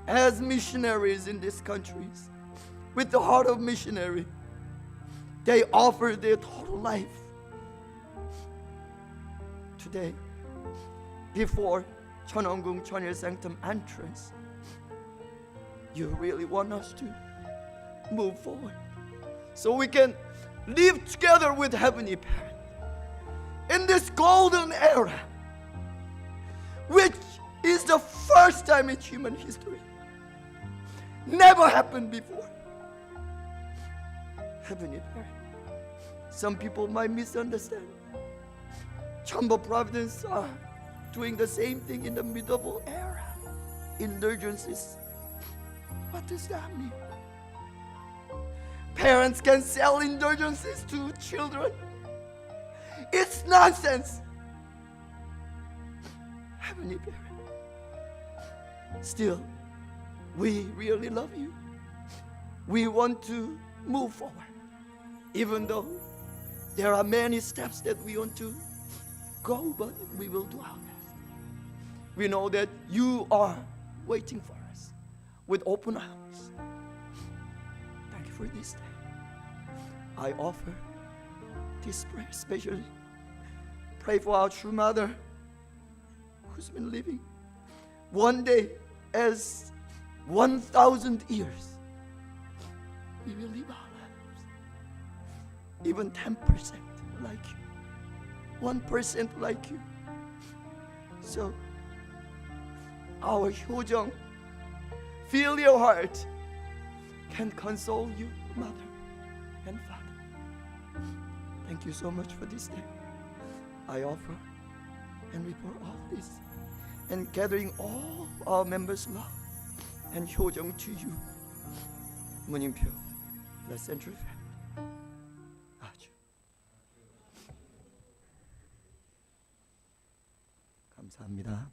as missionaries in these countries. With the heart of missionary, they offer their total life. Today, before 천원궁 천일 sanctum entrance, you really want us to move forward so we can live together with Heavenly Parent in this golden era, which is the first time in human history. Never happened before. Heavenly Parent, some people might misunderstand. Chamber Providence are doing the same thing in the medieval era. Indulgences. What does that mean? Parents can sell indulgences to children. It's nonsense. Heavenly Parent, still, we really love you. We want to move forward, even though there are many steps that we want to go, but we will do our best. We know that you are waiting for us with open arms. Thank you for this day. I offer this prayer especially pray for our true mother who's been living one day as 1,000 years. We will live our lives even 10% like you, 1% like you. So, our Hyojong, feel your heart, can console you, mother and father. Thank you so much for this day. I offer and report all this, and gathering all our members' love and Hyojong to you. 문인표, the Central Family. 아주 감사합니다.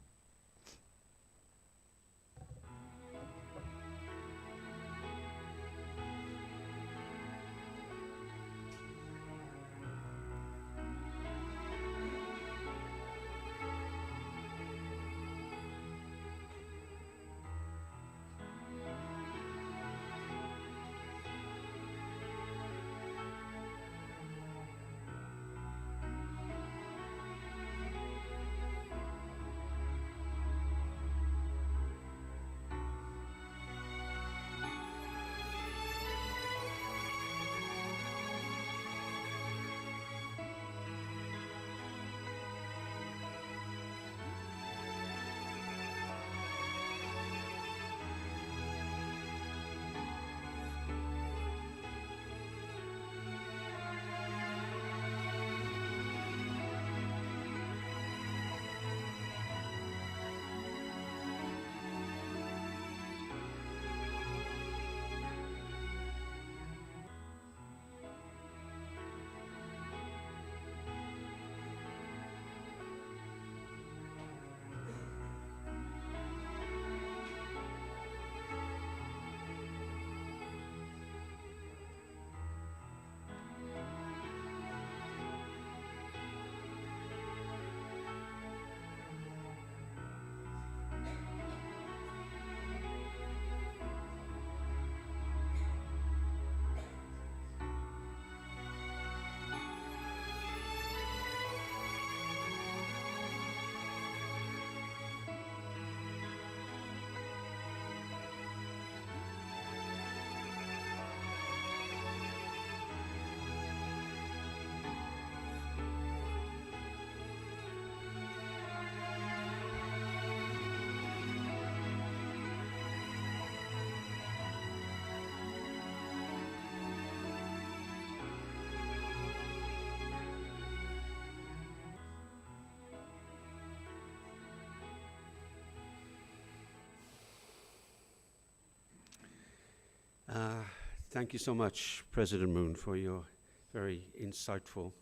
Thank you so much, President Moon, for your very insightful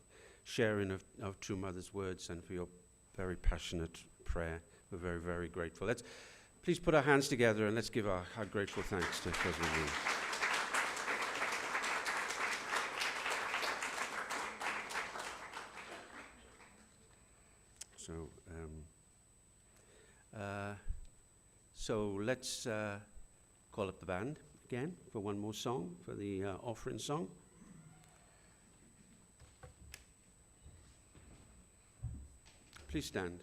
sharing of True Mother's words and for your very passionate prayer. We're very, very grateful. Let's please put our hands together and let's give our grateful thanks to President Moon. So let's call up the band again for one more song, for the offering song. Please stand.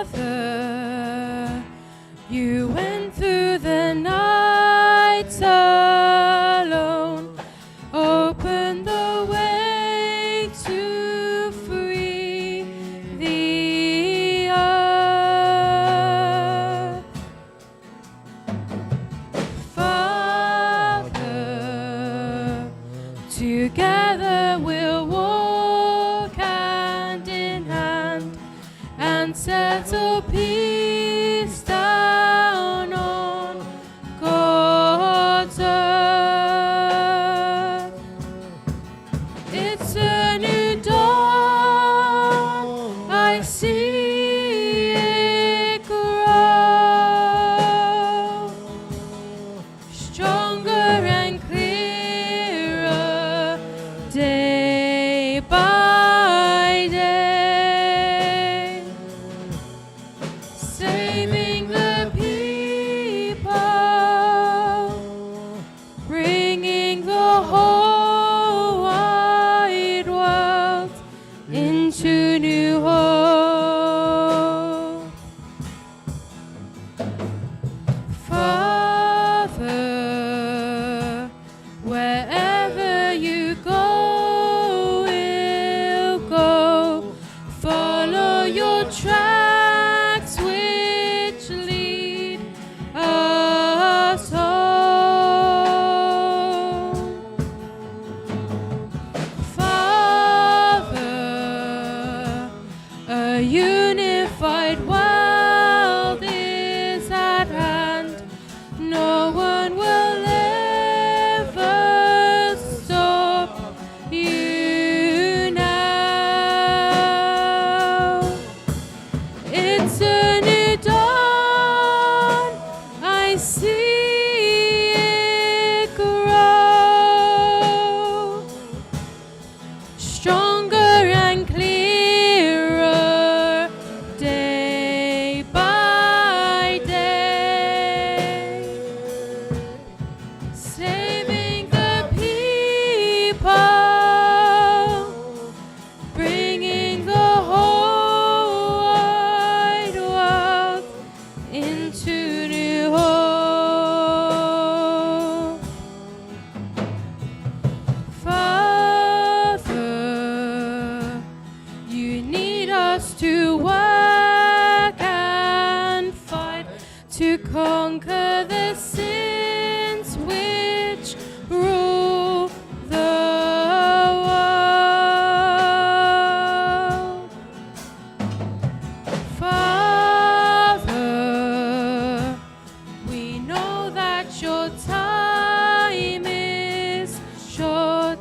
Father, you went through the night alone, opened the way to free the earth. Father, together we'll walk hand in hand and settle peace down on God's earth. see it grow stronger and clearer day by day, saving the people, bringing the whole wide world into new hope. Father, you need us to work and fight to conquer the sins which rule the world. Father, we know that your time is short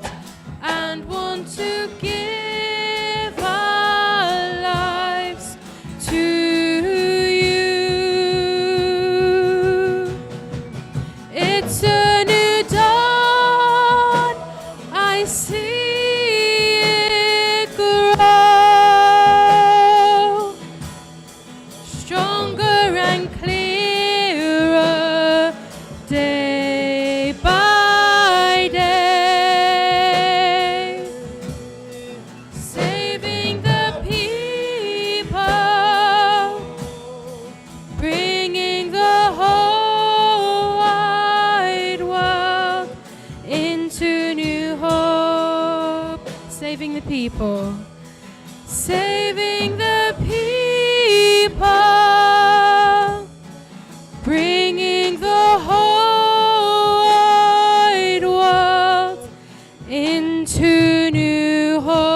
and want to give our lives to you. It's a new dawn, I see it grow stronger and clearer day by day, saving the people, bringing the whole wide world into new hope. Saving the people, saving the people, bringing the whole wide world into new hope.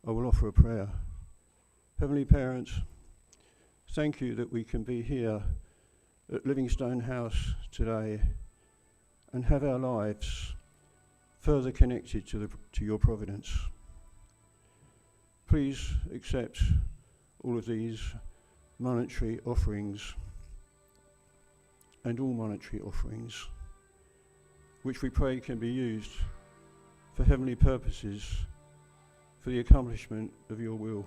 I will offer a prayer. Heavenly Parents, thank you that we can be here at Livingstone House today and have our lives further connected to your providence. Please accept all of these monetary offerings and all monetary offerings, which we pray can be used for heavenly purposes for the accomplishment of your will.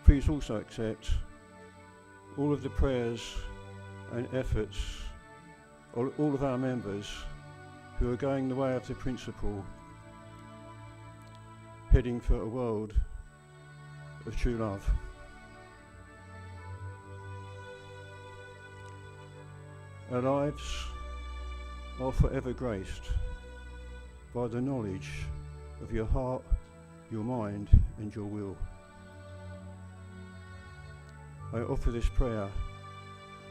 Please also accept all of the prayers and efforts of all of our members who are going the way of the principle, heading for a world of true love. Our lives are forever graced by the knowledge of your heart, your mind, and your will. I offer this prayer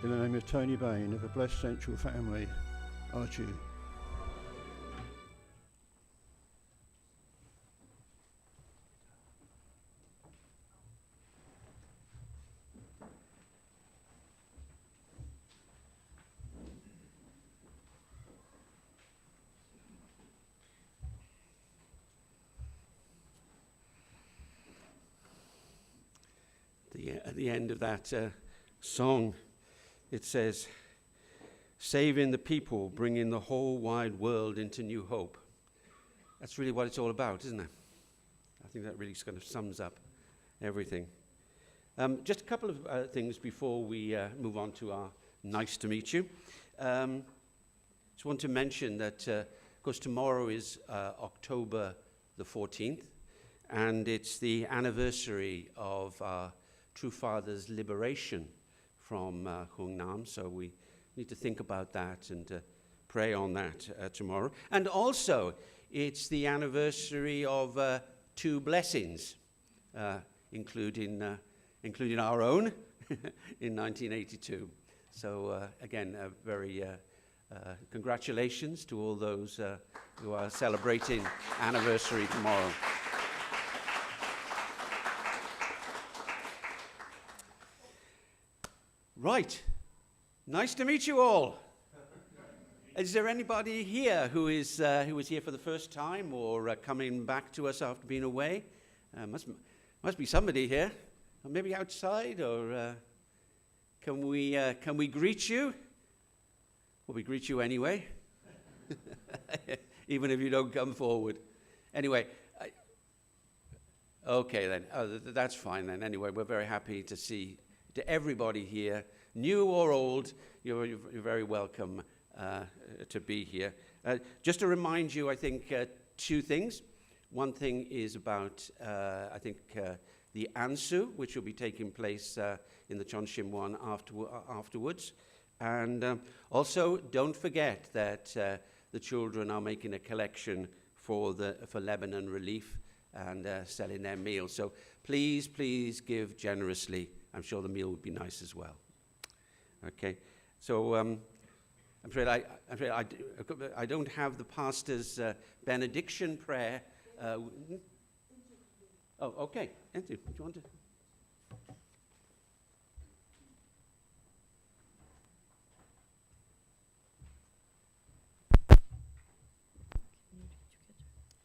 in the name of Tony Bain of the Blessed Central Family, Archie. At the end of that song, it says, saving the people, bringing the whole wide world into new hope. That's really what it's all about, isn't it? I think that really kind of sums up everything. Just a couple of things before we move on to our nice to meet you. Just want to mention that, of course, tomorrow is October the 14th, and it's the anniversary of our True Father's liberation from Hung Nam, so we need to think about that and pray on that tomorrow. And also, it's the anniversary of two blessings, including our own in 1982. So again, a very congratulations to all those who are celebrating anniversary tomorrow. Right. Nice to meet you all. Is there anybody here who is here for the first time or coming back to us after being away? Must be somebody here. Or maybe outside, or can we greet you? Well, we greet you anyway, even if you don't come forward. Anyway, okay then. That's fine then. Anyway, we're very happy to see everybody here, new or old. You're very welcome to be here. Just to remind you, I think, two things. One thing is about, I think, the Ansu, which will be taking place in the Chonshim one afterwards. And also, don't forget that the children are making a collection for Lebanon relief and selling their meals. So please give generously. I'm sure the meal would be nice as well. Okay, so I'm afraid I don't have the pastor's benediction prayer. Oh, okay. Andrew, do you want to?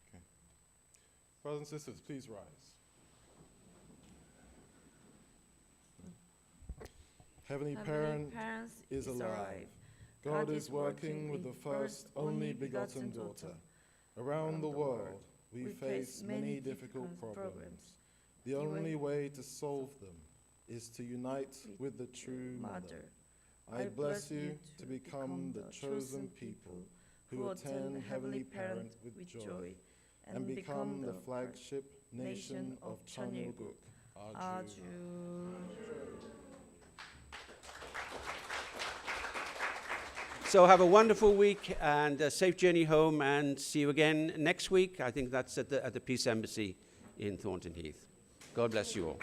Okay. Brothers and sisters, please rise. Heavenly Parent is alive. God is working with the first only begotten daughter. Around the world, we face many difficult problems. The only way to solve them is to unite with the true Mother. I bless you to become the chosen people who attend Heavenly Parent with joy and become the flagship nation of Chanilguk. Aju. So have a wonderful week and a safe journey home, and see you again next week. I think that's at the Peace Embassy in Thornton Heath. God bless you all.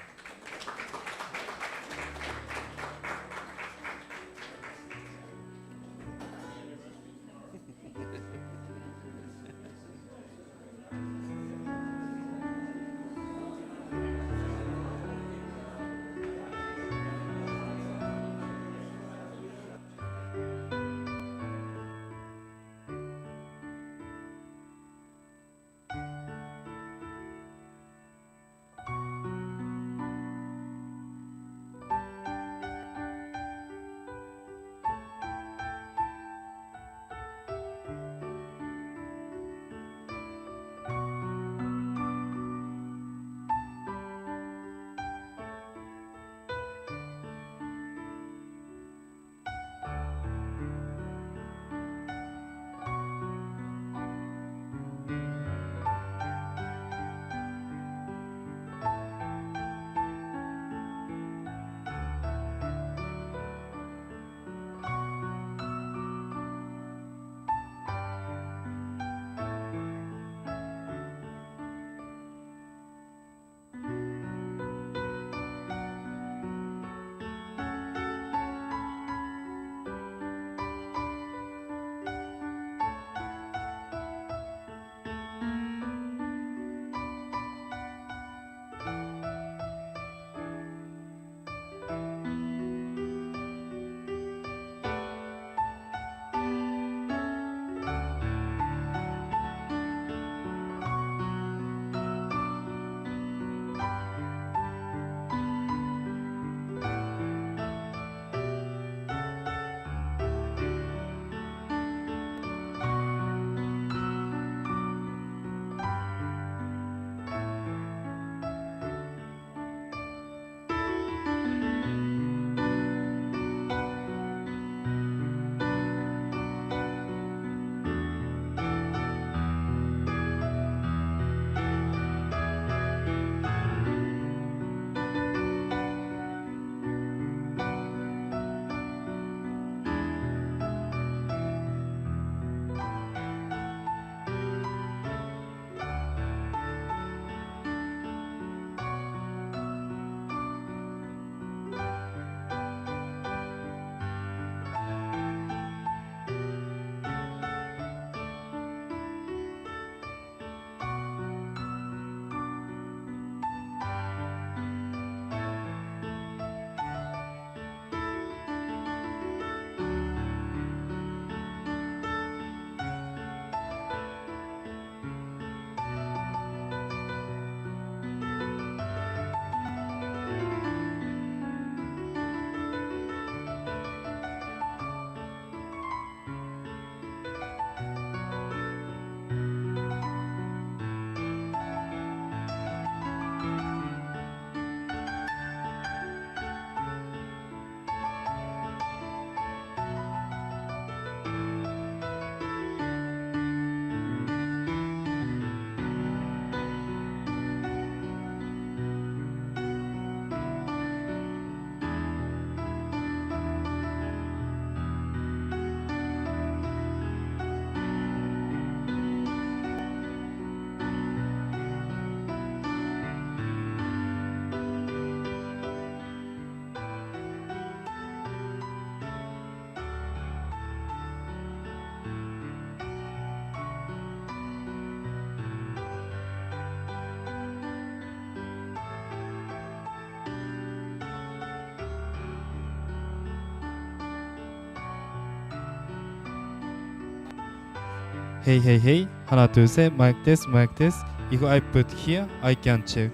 Hey, hey, hey. 하나, 둘, 셋. Mic test, mic test. 이거 I put here. I can check.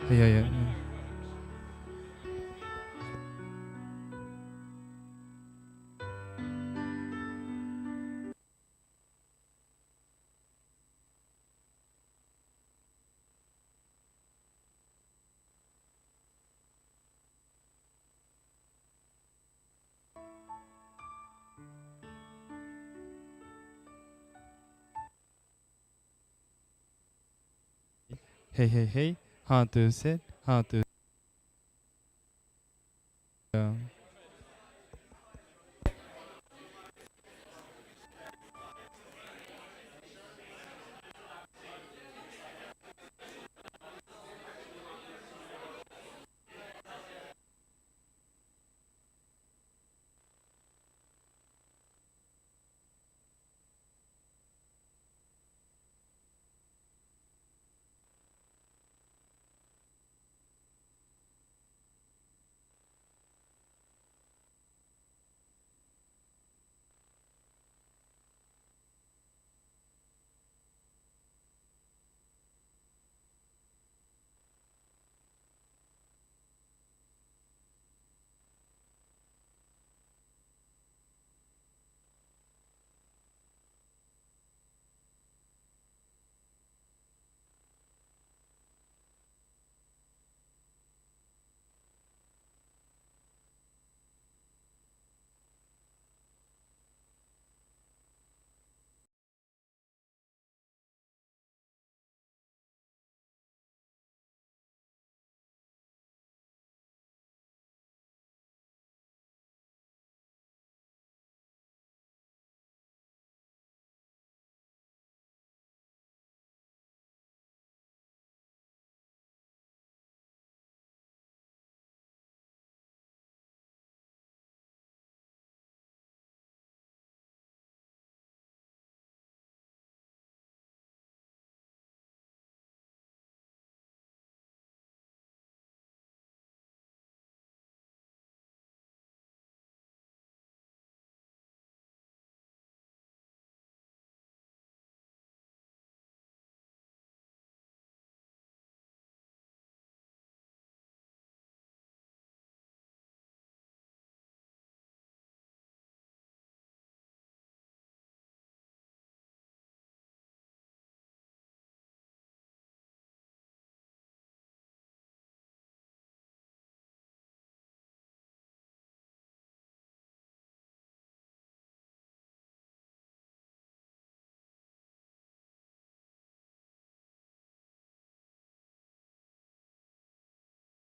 Yeah. Hey, hey, hey. 하나, 둘, 셋. 하나, 둘.